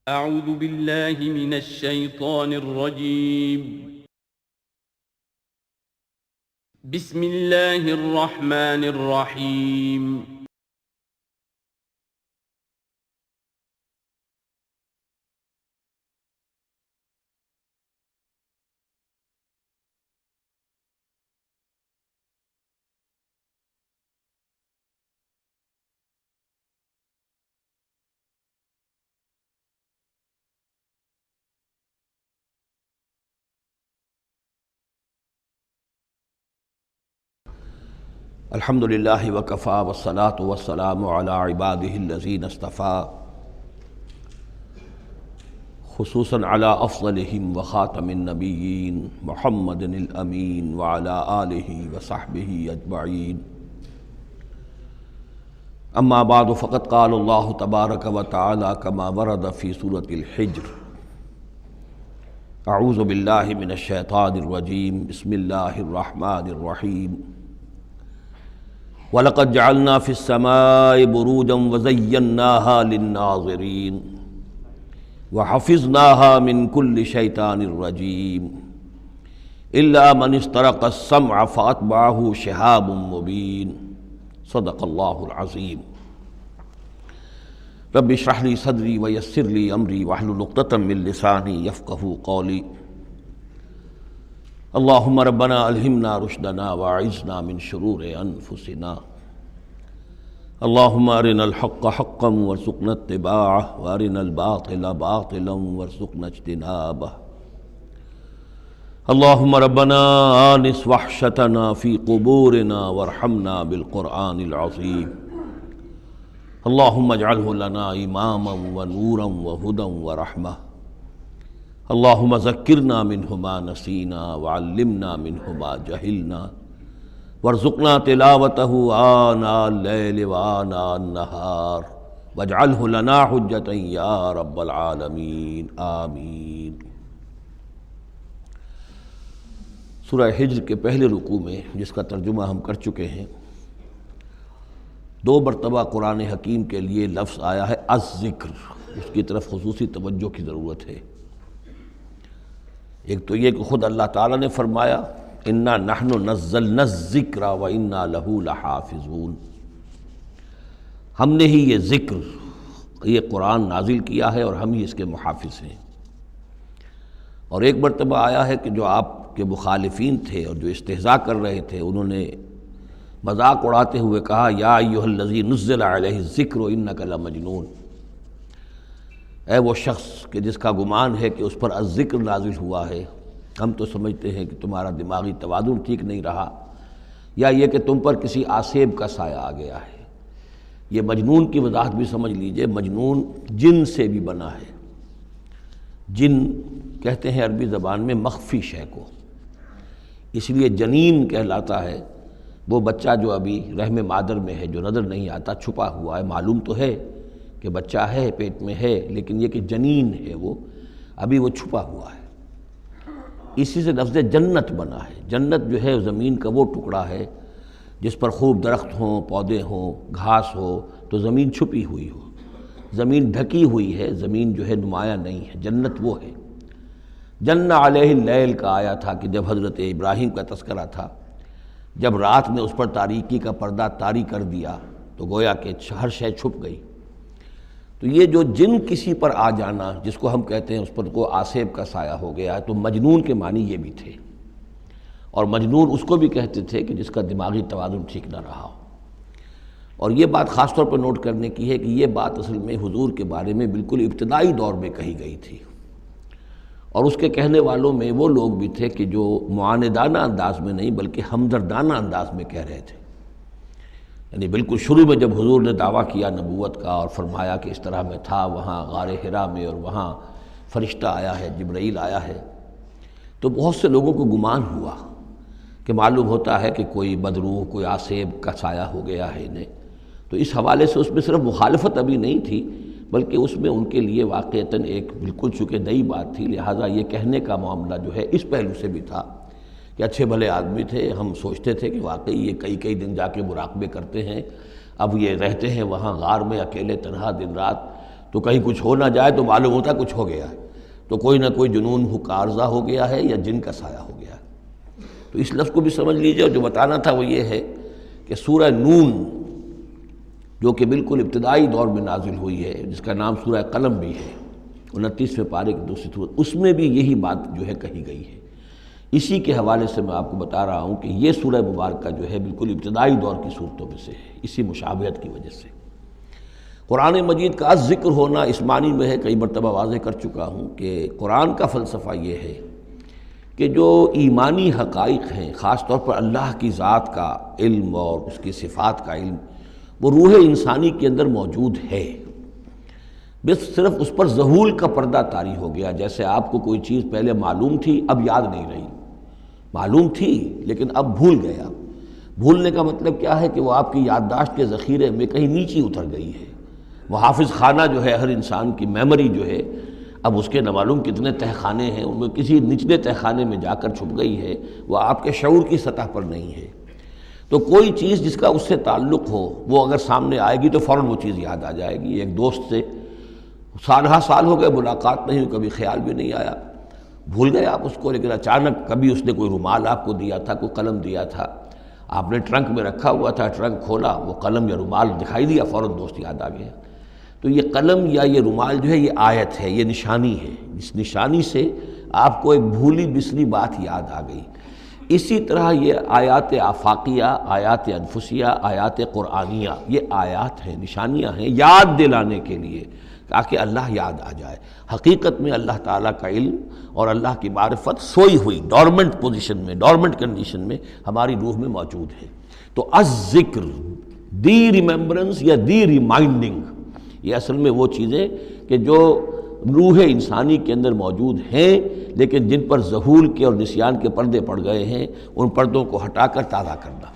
اعوذ باللہ من الشیطان الرجیم بسم اللہ الرحمن الرحیم الحمد للہ وکفا والصلاة والسلام علی عبادہ الذین اصطفیٰ خصوصاً علی افضلہم وخاتم النبیین محمد الامین وعلی آلہ وصحبہ اجمعین اما بعد فقد قال اللہ تبارک وتعالی کما ورد فی سورۃ الحجر اعوذ باللہ من الشیطان الرجیم بسم اللہ الرحمن الرحیم وَلَقَدْ جَعَلْنَا فِي السَّمَاءِ بُرُوجًا وَزَيَّنَّاهَا لِلنَّاظِرِينَ وَحَفِظْنَاهَا مِنْ كُلِّ شَيْطَانٍ رَجِيمٍ إِلَّا مَنِ اسْتَرَقَ السَّمْعَ فَأَتْبَعَهُ شِهَابٌ مُّبِينٌ صدق اللہ العظیم۔ رب اشرح لي صدری ویسر لي امری واحلل عقدۃ من لسانی یفقہوا قولی۔ اللہم ربنا الہمنا رشدنا واعذنا من شرور انفسنا، اللہم ارنا الحق حقا وارزقنا اتباعہ وارنا الباطل باطلا وارزقنا اجتنابہ، اللہم ربنا آنس وحشتنا فی قبورنا وارحمنا بالقرآن العظیم، اللہم اجعلہ لنا اماما ونورا وہدى ورحمہ، اللہم ذکرنا منہ ما نسینا وعلمنا منہ ما جہلنا وارزقنا تلاوتہ آناء اللیل وآناء النہار واجعلہ لنا حجتا یا رب العالمین آمین۔ سورہ حجر کے پہلے رکوع میں، جس کا ترجمہ ہم کر چکے ہیں، 2 مرتبہ قرآن حکیم کے لیے لفظ آیا ہے الذکر، اس کی طرف خصوصی توجہ کی ضرورت ہے۔ ایک تو یہ کہ خود اللہ تعالیٰ نے فرمایا انا نحن نزلنا الذکر وانا لہ لحافظون، ہم نے ہی یہ ذکر، یہ قرآن نازل کیا ہے اور ہم ہی اس کے محافظ ہیں۔ اور ایک مرتبہ آیا ہے کہ جو آپ کے مخالفین تھے اور جو استہزاء کر رہے تھے، انہوں نے مذاق اڑاتے ہوئے کہا یا ایھا الذی نزل علیہ الذکر انک لمجنون، اے وہ شخص کہ جس کا گمان ہے کہ اس پر الذکر نازل ہوا ہے، ہم تو سمجھتے ہیں کہ تمہارا دماغی توازن ٹھیک نہیں رہا، یا یہ کہ تم پر کسی آسیب کا سایہ آ گیا ہے۔ یہ مجنون کی وضاحت بھی سمجھ لیجئے، مجنون جن سے بھی بنا ہے۔ جن کہتے ہیں عربی زبان میں مخفی شے کو، اس لیے جنین کہلاتا ہے وہ بچہ جو ابھی رحم مادر میں ہے، جو نظر نہیں آتا، چھپا ہوا ہے، معلوم تو ہے کہ بچہ ہے، پیٹ میں ہے، لیکن یہ کہ جنین ہے، وہ ابھی وہ چھپا ہوا ہے۔ اسی سے لفظ جنت بنا ہے۔ جنت جو ہے زمین کا وہ ٹکڑا ہے جس پر خوب درخت ہوں، پودے ہوں، گھاس ہو، تو زمین چھپی ہوئی ہو، زمین ڈھکی ہوئی ہے، زمین جو ہے نمایاں نہیں ہے۔ جنت وہ ہے۔ جن علیہ اللیل کا آیا تھا کہ جب حضرت ابراہیم کا تذکرہ تھا، جب رات نے اس پر تاریکی کا پردہ طاری کر دیا تو گویا کہ ہر شے چھپ گئی۔ تو یہ جو جن کسی پر آ جانا، جس کو ہم کہتے ہیں اس پر کو آسیب کا سایہ ہو گیا ہے، تو مجنون کے معنی یہ بھی تھے۔ اور مجنون اس کو بھی کہتے تھے کہ جس کا دماغی توازن ٹھیک نہ رہا ہو۔ اور یہ بات خاص طور پر نوٹ کرنے کی ہے کہ یہ بات اصل میں حضور کے بارے میں بالکل ابتدائی دور میں کہی گئی تھی، اور اس کے کہنے والوں میں وہ لوگ بھی تھے کہ جو معاندانہ انداز میں نہیں بلکہ ہمدردانہ انداز میں کہہ رہے تھے۔ یعنی بالکل شروع میں جب حضور نے دعویٰ کیا نبوت کا اور فرمایا کہ اس طرح میں تھا وہاں غار حرا میں، اور وہاں فرشتہ آیا ہے، جبرائیل آیا ہے، تو بہت سے لوگوں کو گمان ہوا کہ معلوم ہوتا ہے کہ کوئی بدروح، کوئی آسیب کا سایہ ہو گیا ہے انہیں۔ تو اس حوالے سے اس میں صرف مخالفت ابھی نہیں تھی، بلکہ اس میں ان کے لیے واقعتاً ایک بالکل چونکہ نئی بات تھی، لہٰذا یہ کہنے کا معاملہ جو ہے اس پہلو سے بھی تھا کہ اچھے بھلے آدمی تھے، ہم سوچتے تھے کہ واقعی یہ کئی دن جا کے مراقبے کرتے ہیں، اب یہ رہتے ہیں وہاں غار میں اکیلے تنہا دن رات، تو کہیں کچھ ہو نہ جائے تو معلوم ہوتا کچھ ہو گیا ہے، تو کوئی نہ کوئی جنون کارزہ ہو گیا ہے یا جن کا سایہ ہو گیا ہے۔ تو اس لفظ کو بھی سمجھ لیجیے، اور جو بتانا تھا وہ یہ ہے کہ سورہ نون جو کہ بالکل ابتدائی دور میں نازل ہوئی ہے، جس کا نام سورہ قلم بھی ہے، 29ویں پارے کی دوسری سورت، اس میں بھی یہی بات جو ہے کہی گئی ہے۔ اسی کے حوالے سے میں آپ کو بتا رہا ہوں کہ یہ سورہ مبارکہ جو ہے بالکل ابتدائی دور کی صورتوں میں سے ہے، اسی مشابہت کی وجہ سے۔ قرآن مجید کا ذکر ہونا اس معنی میں ہے، کئی مرتبہ واضح کر چکا ہوں کہ قرآن کا فلسفہ یہ ہے کہ جو ایمانی حقائق ہیں، خاص طور پر اللہ کی ذات کا علم اور اس کی صفات کا علم، وہ روح انسانی کے اندر موجود ہے، بس صرف اس پر ظہول کا پردہ طاری ہو گیا۔ جیسے آپ کو کوئی چیز پہلے معلوم تھی، اب یاد نہیں رہی، معلوم تھی لیکن اب بھول گئے۔ آپ بھولنے کا مطلب کیا ہے کہ وہ آپ کی یادداشت کے ذخیرے میں کہیں نیچے اتر گئی ہے۔ وہ حافظ خانہ جو ہے، ہر انسان کی میموری جو ہے، اب اس کے نہ معلوم کتنے تہہ خانے ہیں، ان میں کسی نچلے تہہ خانے میں جا کر چھپ گئی ہے، وہ آپ کے شعور کی سطح پر نہیں ہے۔ تو کوئی چیز جس کا اس سے تعلق ہو، وہ اگر سامنے آئے گی تو فوراً وہ چیز یاد آ جائے گی۔ ایک دوست سے سالہ سال ہو گئے ملاقات نہیں ہوئی، کبھی خیال بھی نہیں آیا، بھول گئے آپ اس کو، لیکن اچانک کبھی اس نے کوئی رومال آپ کو دیا تھا، کوئی قلم دیا تھا، آپ نے ٹرنک میں رکھا ہوا تھا، ٹرنک کھولا، وہ قلم یا رومال دکھائی دیا، فوراً دوست یاد آ گیا۔ تو یہ قلم یا یہ رومال جو ہے یہ آیت ہے، یہ نشانی ہے، اس نشانی سے آپ کو ایک بھولی بسری بات یاد آ گئی۔ اسی طرح یہ آیات آفاقیہ، آیات انفسیہ، آیات قرآنیہ، یہ آیات ہیں، نشانیاں ہیں یاد دلانے کے لیے، تاکہ اللہ یاد آ جائے۔ حقیقت میں اللہ تعالیٰ کا علم اور اللہ کی معرفت سوئی ہوئی ڈورمنٹ پوزیشن میں، ڈورمنٹ کنڈیشن میں ہماری روح میں موجود ہے۔ تو الذکر، دی ریممبرنس یا دی ریمائنڈنگ، یہ اصل میں وہ چیزیں کہ جو روح انسانی کے اندر موجود ہیں، لیکن جن پر ظہول کے اور نسیان کے پردے پڑ گئے ہیں، ان پردوں کو ہٹا کر تازہ کرنا۔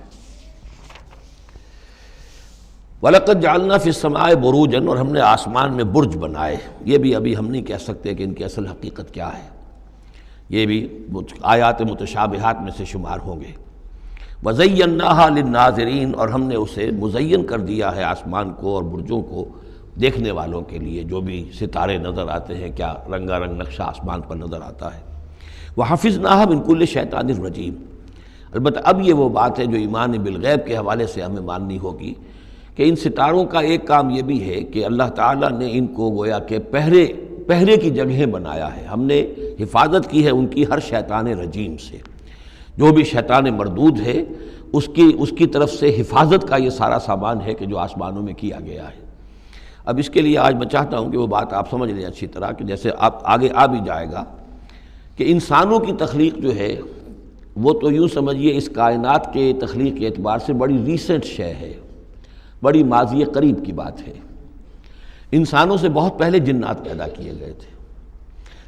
وَلَقَدْ جَعَلْنَا فِي السَّمَاءِ بُرُوجًا، اور ہم نے آسمان میں برج بنائے۔ یہ بھی ابھی ہم نہیں کہہ سکتے کہ ان کی اصل حقیقت کیا ہے، یہ بھی آیات متشابہات میں سے شمار ہوں گے۔ وَزَيَّنَّاهَا لِلنَّاظِرِينَ، اور ہم نے اسے مزین کر دیا ہے آسمان کو اور برجوں کو دیکھنے والوں کے لیے، جو بھی ستارے نظر آتے ہیں، کیا رنگا رنگ نقشہ آسمان پر نظر آتا ہے۔ وَحَفِظْنَاهَا مِنْ كُلِّ شَيْطَانٍ رَجِيمٍ، البتہ اب یہ وہ بات ہے جو ایمان بالغیب کے حوالے سے ہمیں ماننی ہوگی کہ ان ستاروں کا ایک کام یہ بھی ہے کہ اللہ تعالیٰ نے ان کو گویا کہ پہرے کی جگہیں بنایا ہے، ہم نے حفاظت کی ہے ان کی ہر شیطان رجیم سے، جو بھی شیطان مردود ہے اس کی طرف سے حفاظت کا یہ سارا سامان ہے کہ جو آسمانوں میں کیا گیا ہے۔ اب اس کے لیے آج میں چاہتا ہوں کہ وہ بات آپ سمجھ لیں اچھی طرح، کہ جیسے آپ آگے آ بھی جائے گا کہ انسانوں کی تخلیق جو ہے وہ تو یوں سمجھیے اس کائنات کے تخلیق کے اعتبار سے بڑی ریسنٹ شے ہے، بڑی ماضی قریب کی بات ہے۔ انسانوں سے بہت پہلے جنات پیدا کیے گئے تھے،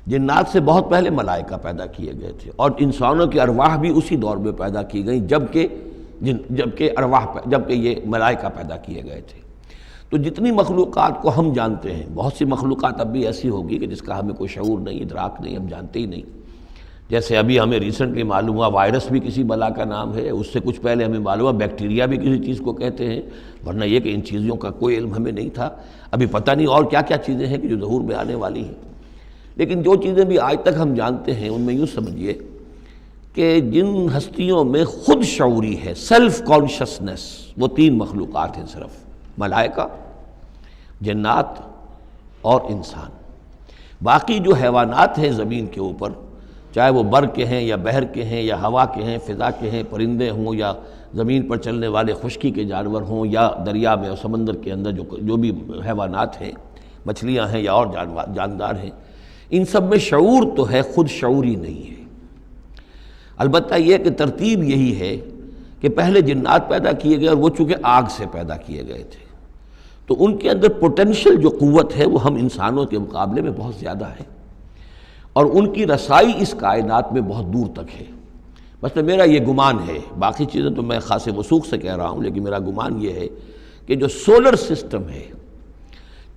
جنات سے بہت پہلے ملائکہ پیدا کیے گئے تھے، اور انسانوں کی ارواح بھی اسی دور میں پیدا کی گئیں جبکہ یہ ملائکہ پیدا کیے گئے تھے۔ تو جتنی مخلوقات کو ہم جانتے ہیں، بہت سی مخلوقات اب بھی ایسی ہوگی کہ جس کا ہمیں کوئی شعور نہیں، ادراک نہیں، ہم جانتے ہی نہیں۔ جیسے ابھی ہمیں ریسنٹلی معلوم ہوا وائرس بھی کسی بلا کا نام ہے، اس سے کچھ پہلے ہمیں معلوم ہوا بیکٹیریا بھی کسی چیز کو کہتے ہیں، ورنہ یہ کہ ان چیزوں کا کوئی علم ہمیں نہیں تھا۔ ابھی پتہ نہیں اور کیا کیا چیزیں ہیں کہ جو ظہور میں آنے والی ہیں، لیکن جو چیزیں بھی آج تک ہم جانتے ہیں ان میں یوں سمجھیے کہ جن ہستیوں میں خود شعوری ہے، سیلف کانشسنس، وہ 3 مخلوقات ہیں صرف، ملائکہ، جنات اور انسان۔ باقی جو حیوانات ہیں زمین کے اوپر، چاہے وہ بر کے ہیں یا بحر کے ہیں یا ہوا کے ہیں، فضا کے ہیں، پرندے ہوں یا زمین پر چلنے والے خشکی کے جانور ہوں یا دریا میں اور سمندر کے اندر جو بھی حیوانات ہیں، مچھلیاں ہیں یا اور جاندار ہیں، ان سب میں شعور تو ہے، خود شعوری نہیں ہے۔ البتہ یہ کہ ترتیب یہی ہے کہ پہلے جنات پیدا کیے گئے، اور وہ چونکہ آگ سے پیدا کیے گئے تھے، تو ان کے اندر پوٹینشل جو قوت ہے وہ ہم انسانوں کے مقابلے میں بہت زیادہ ہے، اور ان کی رسائی اس کائنات میں بہت دور تک ہے۔ مثلا میرا یہ گمان ہے، باقی چیزیں تو میں خاص وثوق سے کہہ رہا ہوں، لیکن میرا گمان یہ ہے کہ جو سولر سسٹم ہے،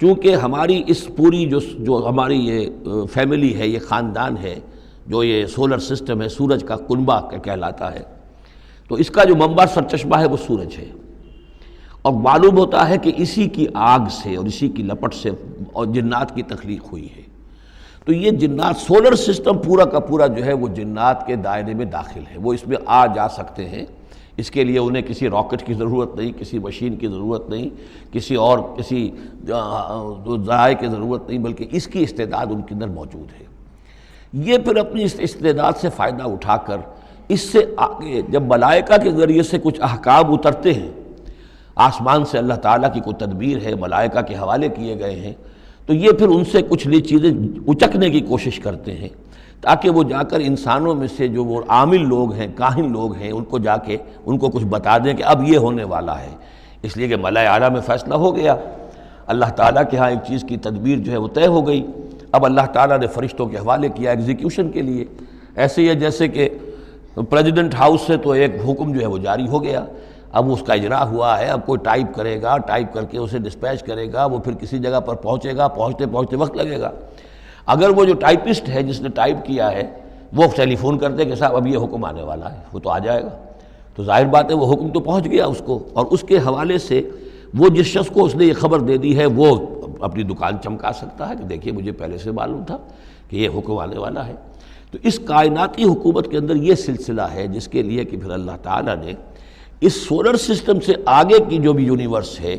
چونکہ ہماری اس پوری جو ہماری یہ فیملی ہے، یہ خاندان ہے، جو یہ سولر سسٹم ہے، سورج کا کنبہ کہلاتا ہے، تو اس کا جو منبع سرچشمہ ہے وہ سورج ہے، اور معلوم ہوتا ہے کہ اسی کی آگ سے اور اسی کی لپٹ سے اور جنات کی تخلیق ہوئی ہے۔ تو یہ جنات سولر سسٹم پورا کا پورا جو ہے وہ جنات کے دائرے میں داخل ہے، وہ اس میں آ جا سکتے ہیں۔ اس کے لیے انہیں کسی راکٹ کی ضرورت نہیں، کسی مشین کی ضرورت نہیں، کسی ذرائع کی ضرورت نہیں، بلکہ اس کی استعداد ان کے اندر موجود ہے۔ یہ پھر اپنی اس استعداد سے فائدہ اٹھا کر اس سے آگے جب ملائکہ کے ذریعے سے کچھ احکام اترتے ہیں، آسمان سے اللہ تعالیٰ کی کوئی تدبیر ہے، ملائکہ کے حوالے کیے گئے ہیں، تو یہ پھر ان سے کچھ چیزیں اچکنے کی کوشش کرتے ہیں تاکہ وہ جا کر انسانوں میں سے جو وہ عامل لوگ ہیں، کاہن لوگ ہیں، ان کو جا کے ان کو کچھ بتا دیں کہ اب یہ ہونے والا ہے۔ اس لیے کہ ملائے اعلیٰ میں فیصلہ ہو گیا، اللہ تعالیٰ کے ہاں ایک چیز کی تدبیر جو ہے وہ طے ہو گئی، اب اللہ تعالیٰ نے فرشتوں کے حوالے کیا ایگزیکیوشن کے لیے۔ ایسے ہی ہے جیسے کہ پریزیڈنٹ ہاؤس سے تو ایک حکم جو ہے وہ جاری ہو گیا، اب اس کا اجرا ہوا ہے، اب کوئی ٹائپ کرے گا، ٹائپ کر کے اسے ڈسپیچ کرے گا، وہ پھر کسی جگہ پر پہنچے گا، پہنچتے وقت لگے گا۔ اگر وہ جو ٹائپسٹ ہے جس نے ٹائپ کیا ہے وہ ٹیلی فون کرتے کہ صاحب اب یہ حکم آنے والا ہے، وہ تو آ جائے گا، تو ظاہر بات ہے وہ حکم تو پہنچ گیا اس کو، اور اس کے حوالے سے وہ جس شخص کو اس نے یہ خبر دے دی ہے وہ اپنی دکان چمکا سکتا ہے کہ دیکھیے مجھے پہلے سے معلوم تھا کہ یہ حکم آنے والا ہے۔ تو اس کائناتی حکومت کے اندر یہ سلسلہ ہے جس کے لیے کہ پھر اللہ تعالیٰ نے اس سولر سسٹم سے آگے کی جو بھی یونیورس ہے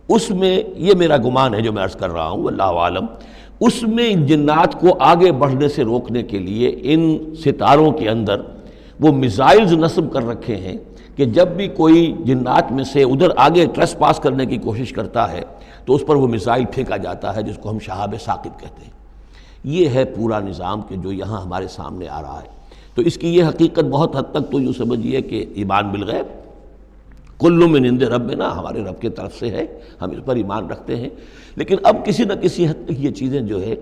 اس میں، یہ میرا گمان ہے جو میں عرض کر رہا ہوں اللہ عالم، اس میں ان جنات کو آگے بڑھنے سے روکنے کے لیے ان ستاروں کے اندر وہ میزائلز نصب کر رکھے ہیں کہ جب بھی کوئی جنات میں سے ادھر آگے ٹریس پاس کرنے کی کوشش کرتا ہے تو اس پر وہ میزائل پھینکا جاتا ہے جس کو ہم شہاب ثاقب کہتے ہیں۔ یہ ہے پورا نظام کہ جو یہاں ہمارے سامنے آ رہا ہے۔ تو اس کی یہ حقیقت بہت حد تک تو یوں سمجھیے کہ ایمان بالغیب، کل من عند ربنا، ہمارے رب کی طرف سے ہے، ہم اس پر ایمان رکھتے ہیں، لیکن اب کسی نہ کسی حد تک یہ چیزیں جو ہے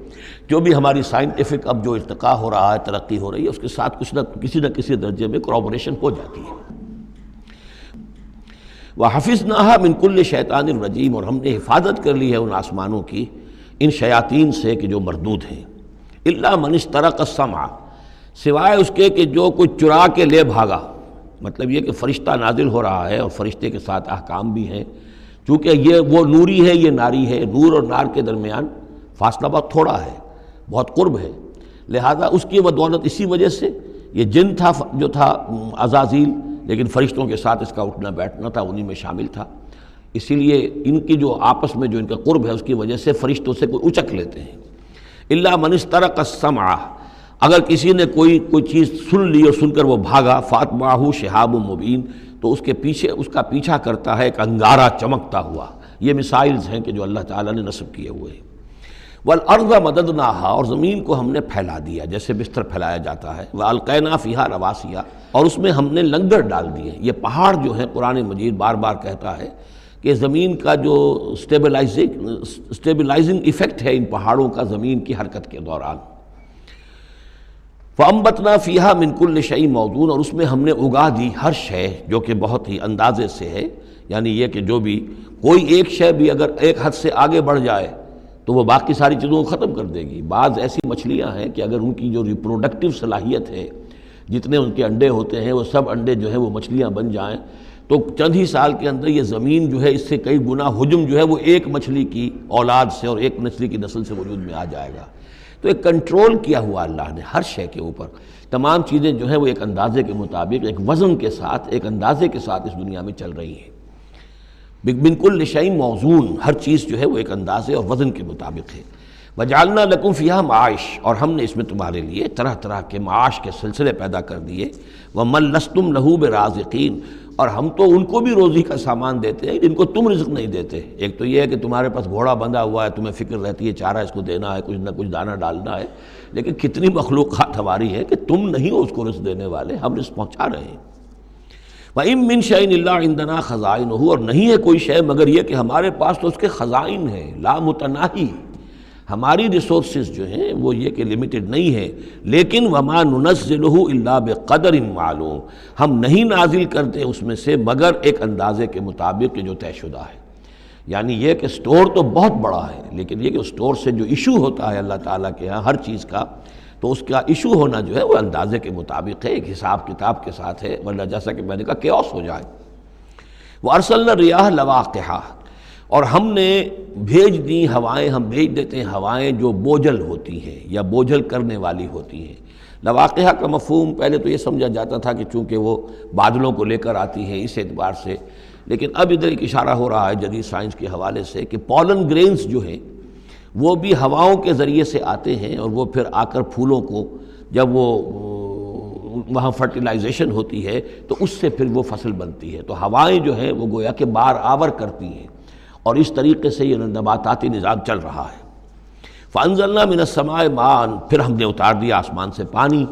جو بھی ہماری سائنٹیفک اب جو ارتقاء ہو رہا ہے، ترقی ہو رہی ہے، اس کے ساتھ کسی نہ کسی درجے میں کورابوریشن ہو جاتی ہے۔ وَحَفِظْنَاهَا مِنْ كُلِّ شَيْطَانٍ رَجِيمٍ، اور ہم نے حفاظت کر لی ہے ان آسمانوں کی ان شیاطین سے کہ جو مردود ہیں، إِلَّا مَنِ اسْتَرَقَ السَّمْعَ، سوائے اس کے کہ جو کوئی چرا کے لے بھاگا، مطلب یہ کہ فرشتہ نازل ہو رہا ہے اور فرشتے کے ساتھ احکام بھی ہیں، چونکہ یہ وہ نوری ہے یہ ناری ہے، نور اور نار کے درمیان فاصلہ بہت تھوڑا ہے، بہت قرب ہے، لہذا اس کی بدولت اسی وجہ سے یہ جن تھا جو تھا عزازیل، لیکن فرشتوں کے ساتھ اس کا اٹھنا بیٹھنا تھا، انہی میں شامل تھا، اسی لیے ان کی جو آپس میں جو ان کا قرب ہے اس کی وجہ سے فرشتوں سے کوئی اچک لیتے ہیں۔ الا من استرق السمع، اگر کسی نے کوئی چیز سن لی اور سن کر وہ بھاگا، فاتبعہ شہاب مبین، تو اس کے پیچھے اس کا پیچھا کرتا ہے ایک انگارہ چمکتا ہوا۔ یہ مثائلز ہیں کہ جو اللہ تعالیٰ نے نصب کیے ہوئے ہیں۔ والارض مددناہا، اور زمین کو ہم نے پھیلا دیا جیسے بستر پھیلایا جاتا ہے، والقینا فیہا رواسیا، اور اس میں ہم نے لنگر ڈال دیے۔ یہ پہاڑ جو ہیں قرآن مجید بار بار کہتا ہے کہ زمین کا جو سٹیبلائزنگ ایفیکٹ ہے ان پہاڑوں کا زمین کی حرکت کے دوران۔ فَأَنبَتْنَا فِيهَا مِنْ كُلِّ شَيْءٍ مَوْزُونٍ، اور اس میں ہم نے اگا دی ہر شے جو کہ بہت ہی اندازے سے ہے، یعنی یہ کہ جو بھی کوئی ایک شے بھی اگر ایک حد سے آگے بڑھ جائے تو وہ باقی ساری چیزوں کو ختم کر دے گی۔ بعض ایسی مچھلیاں ہیں کہ اگر ان کی جو ریپروڈکٹیو صلاحیت ہے، جتنے ان کے انڈے ہوتے ہیں وہ سب انڈے جو ہیں وہ مچھلیاں بن جائیں تو چند ہی سال کے اندر یہ زمین جو ہے اس سے کئی گنا حجم جو ہے وہ ایک مچھلی کی اولاد سے اور ایک مچھلی کی نسل سے وجود میں آ جائے گا۔ تو ایک کنٹرول کیا ہوا اللہ نے ہر شے کے اوپر، تمام چیزیں جو ہیں وہ ایک اندازے کے مطابق، ایک وزن کے ساتھ، ایک اندازے کے ساتھ اس دنیا میں چل رہی ہیں۔ من کل شیء موزون، ہر چیز جو ہے وہ ایک اندازے اور وزن کے مطابق ہے۔ وجعلنا لکم فیہا معاش، اور ہم نے اس میں تمہارے لیے طرح طرح کے معاش کے سلسلے پیدا کر دیے۔ ومن لستم لہ برازقین، اور ہم تو ان کو بھی روزی کا سامان دیتے ہیں جن کو تم رزق نہیں دیتے۔ ایک تو یہ ہے کہ تمہارے پاس گھوڑا بندھا ہوا ہے، تمہیں فکر رہتی ہے چارہ اس کو دینا ہے، کچھ نہ کچھ دانہ ڈالنا ہے، لیکن کتنی مخلوقات ہماری ہے کہ تم نہیں ہو اس کو رزق دینے والے، ہم رزق پہنچا رہے ہیں۔ وَإِن مِّن شَيْءٍ إِلَّا عِندَنَا خَزَائِنُهُ، اور نہیں ہے کوئی شے مگر یہ کہ ہمارے پاس تو اس کے خزائن ہیں، لا متناہی، ہماری ریسورسز جو ہیں وہ یہ کہ لمیٹڈ نہیں ہے، لیکن وما ننزلہ الا بقدر معلوم، ہم نہیں نازل کرتے اس میں سے مگر ایک اندازے کے مطابق کہ جو طے شدہ ہے۔ یعنی یہ کہ سٹور تو بہت بڑا ہے، لیکن یہ کہ سٹور سے جو ایشو ہوتا ہے اللہ تعالیٰ کے ہاں ہر چیز کا، تو اس کا ایشو ہونا جو ہے وہ اندازے کے مطابق ہے، ایک حساب کتاب کے ساتھ ہے، ورنہ جیسا کہ میں نے کہا کیوس ہو جائے۔ وَأَرْسَلْنَا الرِّيَاحَ لَوَاقِحَ، اور ہم نے بھیج دی ہوائیں، ہم بھیج دیتے ہیں ہوائیں جو بوجھل ہوتی ہیں یا بوجھل کرنے والی ہوتی ہیں۔ لواقعہ کا مفہوم پہلے تو یہ سمجھا جاتا تھا کہ چونکہ وہ بادلوں کو لے کر آتی ہیں اس اعتبار سے، لیکن اب ادھر ایک اشارہ ہو رہا ہے جدید سائنس کے حوالے سے کہ پولن گرینز جو ہیں وہ بھی ہواؤں کے ذریعے سے آتے ہیں، اور وہ پھر آ کر پھولوں کو جب وہ وہاں فرٹیلائزیشن ہوتی ہے تو اس سے پھر وہ فصل بنتی ہے۔ تو ہوائیں جو ہیں وہ گویا کہ بار آور کرتی ہیں، اور اس طریقے سے یہ نباتاتی نظام چل رہا ہے۔ فَأَنزَلْنَا مِنَ السَّمَاءِ مَاءً، پھر ہم نے اتار دیا آسمان سے پانی،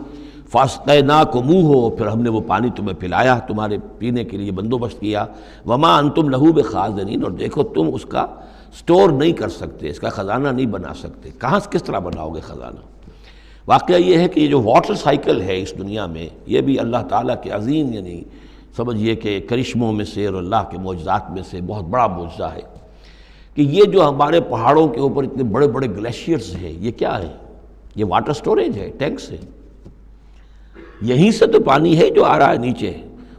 فَأَسْقَيْنَاكُمُوهُ، پھر ہم نے وہ پانی تمہیں پلایا، تمہارے پینے کے لیے بندوبست کیا۔ وَمَا أَنْتُمْ لَهُ بِخَازِنِينَ، اور دیکھو تم اس کا سٹور نہیں کر سکتے، اس کا خزانہ نہیں بنا سکتے۔ کہاں کس طرح بناؤ گے خزانہ؟ واقعہ یہ ہے کہ یہ جو واٹر سائیکل ہے اس دنیا میں، یہ بھی اللہ تعالیٰ کے عظیم، یعنی سمجھیے کہ کرشموں میں سے اور اللہ کے معجزات میں سے بہت بڑا معجزہ ہے کہ یہ جو ہمارے پہاڑوں کے اوپر اتنے بڑے بڑے گلیشیئرز ہیں، یہ کیا ہے؟ یہ واٹر سٹوریج ہے، ٹینکس ہے۔ یہیں سے تو پانی ہے جو آ رہا ہے نیچے،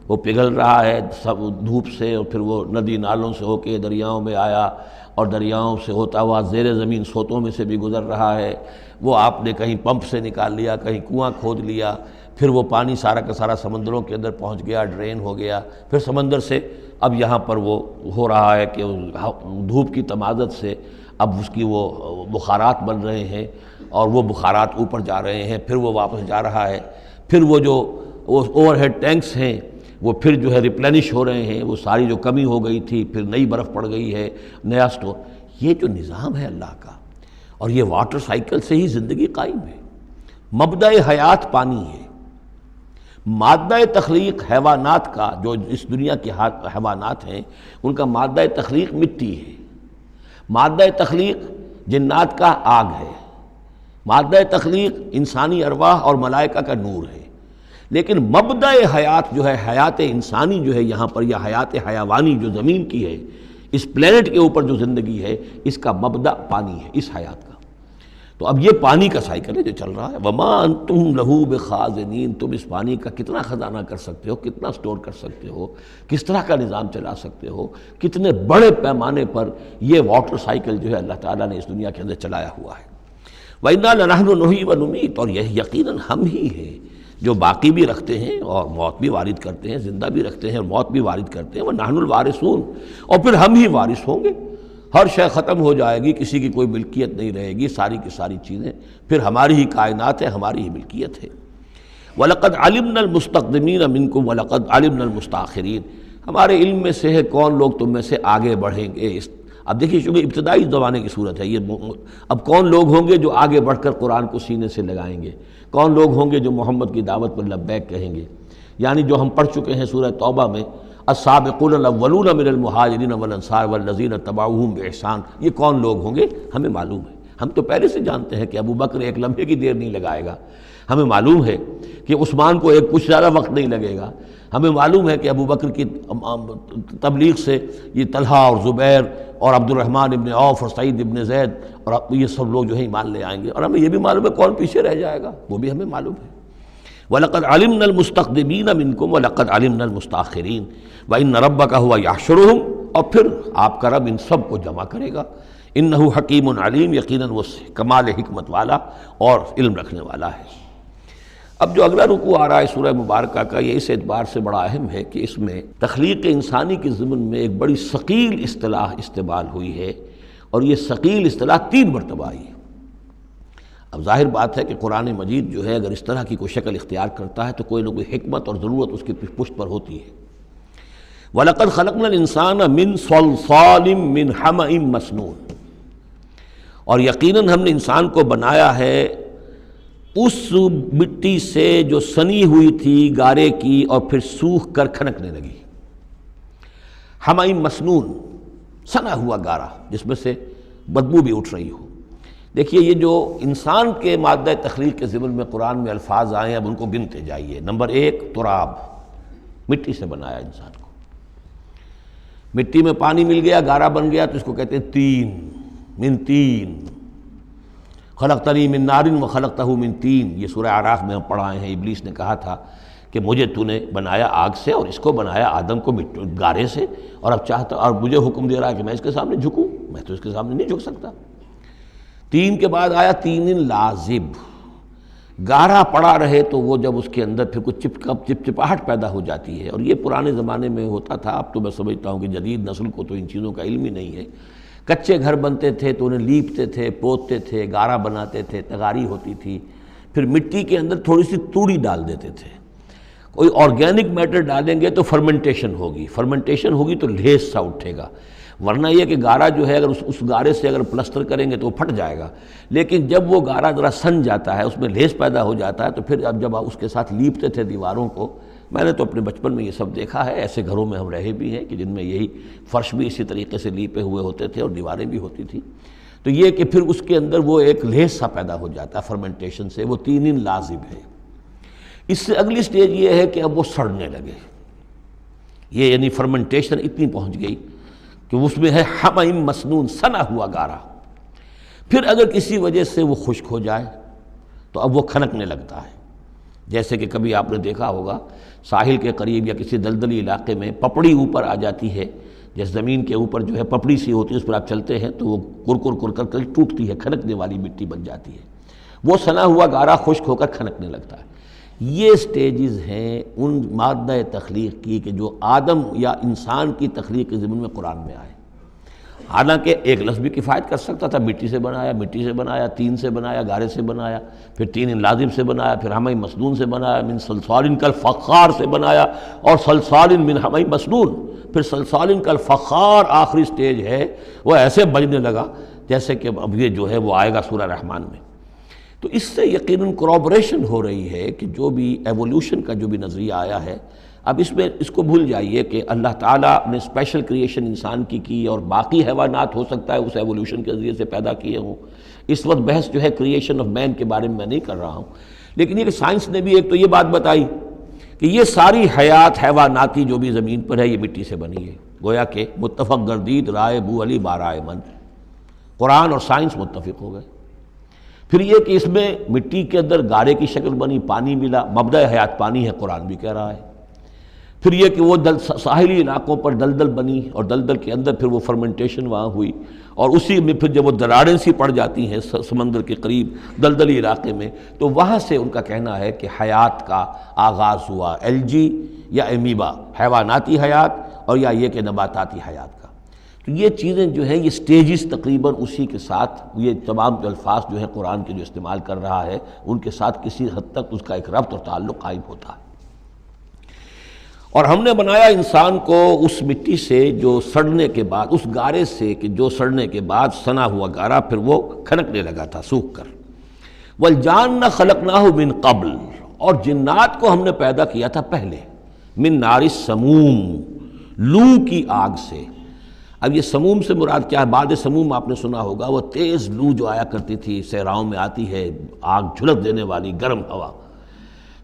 وہ پگھل رہا ہے سب دھوپ سے، اور پھر وہ ندی نالوں سے ہو کے دریاؤں میں آیا، اور دریاؤں سے ہوتا ہوا زیر زمین سوتوں میں سے بھی گزر رہا ہے۔ وہ آپ نے کہیں پمپ سے نکال لیا، کہیں کنواں کھود لیا، پھر وہ پانی سارا کا سارا سمندروں کے اندر پہنچ گیا، ڈرین ہو گیا، پھر سمندر سے اب یہاں پر وہ ہو رہا ہے کہ دھوپ کی تمازت سے اب اس کی وہ بخارات بن رہے ہیں، اور وہ بخارات اوپر جا رہے ہیں، پھر وہ واپس جا رہا ہے، پھر وہ جو اوور ہیڈ ٹینکس ہیں وہ پھر جو ہے ریپلینش ہو رہے ہیں، وہ ساری جو کمی ہو گئی تھی پھر نئی برف پڑ گئی ہے، نیا سٹور۔ یہ جو نظام ہے اللہ کا، اور یہ واٹر سائیکل سے ہی زندگی قائم ہے۔ مبدأ حیات پانی ہے، مادہ تخلیق حیوانات کا، جو اس دنیا کے حیوانات ہیں ان کا مادہ تخلیق مٹی ہے، مادہ تخلیق جنات کا آگ ہے، مادہ تخلیق انسانی ارواح اور ملائکہ کا نور ہے، لیکن مبدأ حیات جو ہے، حیات انسانی جو ہے یہاں پر، یا حیات حیوانی جو زمین کی ہے، اس پلینٹ کے اوپر جو زندگی ہے، اس کا مبدأ پانی ہے، اس حیات کا۔ تو اب یہ پانی کا سائیکل ہے جو چل رہا ہے۔ وَمَا أَنْتُمْ لَهُ بِخَازِنِينَ، تم اس پانی کا کتنا خزانہ کر سکتے ہو، کتنا سٹور کر سکتے ہو، کس طرح کا نظام چلا سکتے ہو، کتنے بڑے پیمانے پر یہ واٹر سائیکل جو ہے اللہ تعالیٰ نے اس دنیا کے اندر چلایا ہوا ہے۔ وَإِنَّا لَنَحْنُ نُحْيِي وَنُمِيتُ، اور یہ یقیناً ہم ہی ہیں جو باقی بھی رکھتے ہیں اور موت بھی وارد کرتے ہیں، زندہ بھی رکھتے ہیں اور موت بھی وارد کرتے ہیں۔ وَنَحْنُ الْوَارِثُونَ، اور پھر ہم ہی وارث ہوں گے۔ ہر شے ختم ہو جائے گی، کسی کی کوئی ملکیت نہیں رہے گی، ساری کی ساری چیزیں پھر ہماری ہی کائنات ہے، ہماری ہی ملکیت ہے۔ وَلَقَدْ عَلِمْنَا الْمُسْتَقْدِمِينَ مِنْكُمْ وَلَقَدْ عَلِمْنَا الْمُسْتَأْخِرِينَ، ہمارے علم میں سے ہے کون لوگ تم میں سے آگے بڑھیں گے۔ اب دیکھیے چونکہ ابتدائی زمانے کی صورت ہے یہ، اب کون لوگ ہوں گے جو آگے بڑھ کر قرآن کو سینے سے لگائیں گے، کون لوگ ہوں گے جو محمد کی دعوت پر لبیک کہیں گے، یعنی جو ہم پڑھ چکے ہیں سورہ توبہ میں، السابقون الاولون من المہاجرین والانصار والذین اتبعوہم بإحسان، یہ کون لوگ ہوں گے ہمیں معلوم ہے۔ ہم تو پہلے سے جانتے ہیں کہ ابو بکر ایک لمحے کی دیر نہیں لگائے گا، ہمیں معلوم ہے کہ عثمان کو ایک کچھ زیادہ وقت نہیں لگے گا، ہمیں معلوم ہے کہ ابو بکر کی تبلیغ سے یہ طلحہ اور زبیر اور عبد الرحمن ابن عوف اور سعید ابن زید اور یہ سب لوگ جو ہیں ایمان لے آئیں گے، اور ہمیں یہ بھی معلوم ہے کون پیچھے رہ جائے گا، وہ بھی ہمیں معلوم ہے۔ وَلَقَدْ عَلِمْنَا الْمُسْتَقْدِمِينَ مِنْكُمْ وَلَقَدْ عَلِمْنَا الْمُسْتَأْخِرِينَ وَإِنَّ رَبَّكَ هُوَ يَحْشُرُهُمْ، اور پھر آپ کا رب ان سب کو جمع کرے گا۔ إِنَّهُ حَكِيمٌ عَلِيمٌ، یقیناً وہ کمال حکمت والا اور علم رکھنے والا ہے۔ اب جو اگلا رکوع آ رہا ہے سورہ مبارکہ کا، یہ اس اعتبار سے بڑا اہم ہے کہ اس میں تخلیق انسانی کے ضمن میں ایک بڑی ثقیل اصطلاح استعمال ہوئی ہے، اور یہ ثقیل اصطلاح 3 مرتبہ آئی ہے۔ اب ظاہر بات ہے کہ قرآن مجید جو ہے اگر اس طرح کی کوئی شکل اختیار کرتا ہے تو کوئی نہ کوئی حکمت اور ضرورت اس کی پشت پر ہوتی ہے۔ وَلَقَدْ خَلَقْنَا الْإِنسَانَ مِنْ صَلْصَالٍ مِّنْ حَمَإٍ مَّسْنُونٍ، اور یقیناً ہم نے انسان کو بنایا ہے اس مٹی سے جو سنی ہوئی تھی گارے کی اور پھر سوکھ کر کھنکنے لگی۔ حَمَإٍ مسنون، سنا ہوا گارا جس میں سے بدبو بھی اٹھ رہی ہو۔ دیکھیے یہ جو انسان کے مادہ تخلیق کے ضمن میں قرآن میں الفاظ آئے ہیں، اب ان کو گنتے جائیے۔ نمبر 1 تراب، مٹی سے بنایا انسان کو، مٹی میں پانی مل گیا، گارا بن گیا، تو اس کو کہتے ہیں تین، من تین، خلقتنی من نار وخلقتہ من طین، یہ سورہ اعراف میں ہم پڑھائے ہیں۔ ابلیس نے کہا تھا کہ مجھے تو نے بنایا آگ سے اور اس کو بنایا آدم کو گارے سے، اور اب چاہتا اور مجھے حکم دے رہا ہے کہ میں اس کے سامنے جھکوں، میں تو اس کے سامنے نہیں جھک سکتا۔ 3 کے بعد آیا 3 لازب، گارا پڑا رہے تو وہ جب اس کے اندر پھر کچھ چپچپاہٹ پیدا ہو جاتی ہے، اور یہ پرانے زمانے میں ہوتا تھا، اب تو میں سمجھتا ہوں کہ جدید نسل کو تو ان چیزوں کا علم ہی نہیں ہے۔ کچے گھر بنتے تھے تو انہیں لیپتے تھے، پوتتے تھے، گارا بناتے تھے، تغاری ہوتی تھی، پھر مٹی کے اندر تھوڑی سی توڑی ڈال دیتے تھے۔ کوئی آرگینک میٹر ڈالیں گے تو فرمنٹیشن ہوگی تو لیس سا اٹھے گا، ورنہ یہ کہ گارا جو ہے اگر اس گارے سے اگر پلسٹر کریں گے تو وہ پھٹ جائے گا، لیکن جب وہ گارا ذرا سن جاتا ہے، اس میں لیس پیدا ہو جاتا ہے، تو پھر اب جب اس کے ساتھ لیپتے تھے دیواروں کو، میں نے تو اپنے بچپن میں یہ سب دیکھا ہے، ایسے گھروں میں ہم رہے بھی ہیں کہ جن میں یہی فرش بھی اسی طریقے سے لیپے ہوئے ہوتے تھے اور دیواریں بھی ہوتی تھی، تو یہ کہ پھر اس کے اندر وہ ایک لیس سا پیدا ہو جاتا ہے فرمنٹیشن سے، وہ 3 لازم ہے۔ اس سے اگلی سٹیج یہ ہے کہ اب وہ سڑنے لگے، یہ یعنی فرمنٹیشن اتنی پہنچ گئی کہ اس میں ہے حمیم مسنون، سنا ہوا گارا۔ پھر اگر کسی وجہ سے وہ خشک ہو جائے تو اب وہ کھنکنے لگتا ہے، جیسے کہ کبھی آپ نے دیکھا ہوگا ساحل کے قریب یا کسی دلدلی علاقے میں پپڑی اوپر آ جاتی ہے، جیسے زمین کے اوپر جو ہے پپڑی سی ہوتی ہے، اس پر آپ چلتے ہیں تو وہ کر کر ٹوٹتی ہے، کھنکنے والی مٹی بن جاتی ہے، وہ سنا ہوا گارا خشک ہو کر کھنکنے لگتا ہے۔ یہ سٹیجز ہیں ان مادہ تخلیق کی کہ جو آدم یا انسان کی تخلیق کے ضمن میں قرآن میں آئے۔ حالانکہ ایک لفظ بھی کفایت کر سکتا تھا، مٹی سے بنایا، 3 سے بنایا، گارے سے بنایا، پھر 3 لازم سے بنایا، پھر حمی مسنون سے بنایا، من صلصال کالفخار سے بنایا، اور صلصال من حمی مسنون، پھر صلصال کالفخار آخری سٹیج ہے، وہ ایسے بجنے لگا جیسے کہ اب یہ جو ہے وہ آئے گا سورہ رحمان میں۔ تو اس سے یقیناً کورابریشن ہو رہی ہے کہ جو بھی ایوولوشن کا جو بھی نظریہ آیا ہے، اب اس میں اس کو بھول جائیے کہ اللہ تعالیٰ نے اسپیشل کریشن انسان کی اور باقی حیوانات ہو سکتا ہے اس ایوولوشن کے ذریعے سے پیدا کیے ہوں۔ اس وقت بحث جو ہے کریشن آف مین کے بارے میں نہیں کر رہا ہوں، لیکن یہ کہ سائنس نے بھی ایک تو یہ بات بتائی کہ یہ ساری حیات حیواناتی جو بھی زمین پر ہے یہ مٹی سے بنی ہے، گویا کہ متفق گردید رائے بو علی بارائے من، قرآن اور سائنس متفق ہو گئے۔ پھر یہ کہ اس میں مٹی کے اندر گارے کی شکل بنی، پانی ملا، مبدأ حیات پانی ہے، قرآن بھی کہہ رہا ہے۔ پھر یہ کہ وہ ساحلی علاقوں پر دلدل بنی، اور دلدل کے اندر پھر وہ فرمنٹیشن وہاں ہوئی، اور اسی میں پھر جب وہ دراڑیں سی پڑ جاتی ہیں سمندر کے قریب دلدلی علاقے میں، تو وہاں سے ان کا کہنا ہے کہ حیات کا آغاز ہوا، الجی یا امیبا، حیواناتی حیات، اور یا یہ کہ نباتاتی حیات کا۔ تو یہ چیزیں جو ہیں یہ سٹیجز تقریباً اسی کے ساتھ، یہ تمام الفاظ جو ہیں قرآن کے جو استعمال کر رہا ہے ان کے ساتھ کسی حد تک اس کا ایک ربط اور تعلق قائم ہوتا ہے۔ اور ہم نے بنایا انسان کو اس مٹی سے جو سڑنے کے بعد، اس گارے سے کہ جو سڑنے کے بعد سنا ہوا گارا پھر وہ کھنکنے لگا تھا سوکھ کر۔ وَالْجَانَّ خَلَقْنَاهُ مِن قَبْلُ، اور جنات کو ہم نے پیدا کیا تھا پہلے، من نار السموم، لو کی آگ سے۔ اب یہ سموم سے مراد کیا ہے؟ بعد سموم آپ نے سنا ہوگا، وہ تیز لو جو آیا کرتی تھی، صحراؤں میں آتی ہے، آگ جھلک دینے والی گرم ہوا۔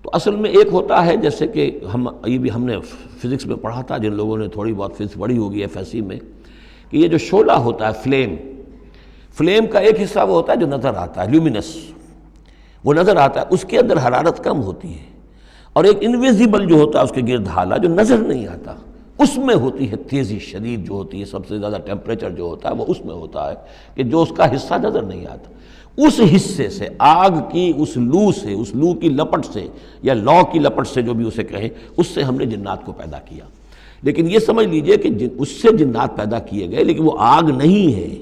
تو اصل میں ایک ہوتا ہے جیسے کہ ہم نے فزکس میں پڑھا تھا، جن لوگوں نے تھوڑی بہت فزکس پڑھی ہوگی ایف ایس سی میں، کہ یہ جو شعلہ ہوتا ہے فلیم کا ایک حصہ وہ ہوتا ہے جو نظر آتا ہے، لیومینس، وہ نظر آتا ہے، اس کے اندر حرارت کم ہوتی ہے، اور ایک انویزیبل جو ہوتا ہے اس کے گرد حالہ جو نظر نہیں آتا، اس میں ہوتی ہے تیزی شدید جو ہوتی ہے، سب سے زیادہ ٹیمپریچر جو ہوتا ہے وہ اس میں ہوتا ہے کہ جو اس کا حصہ نظر نہیں آتا۔ اس حصے سے، آگ کی اس لو سے، اس لو کی لپٹ سے یا لو کی لپٹ سے جو بھی اسے کہیں، اس سے ہم نے جنات کو پیدا کیا۔ لیکن یہ سمجھ لیجئے کہ اس سے جنات پیدا کیے گئے، لیکن وہ آگ نہیں ہے۔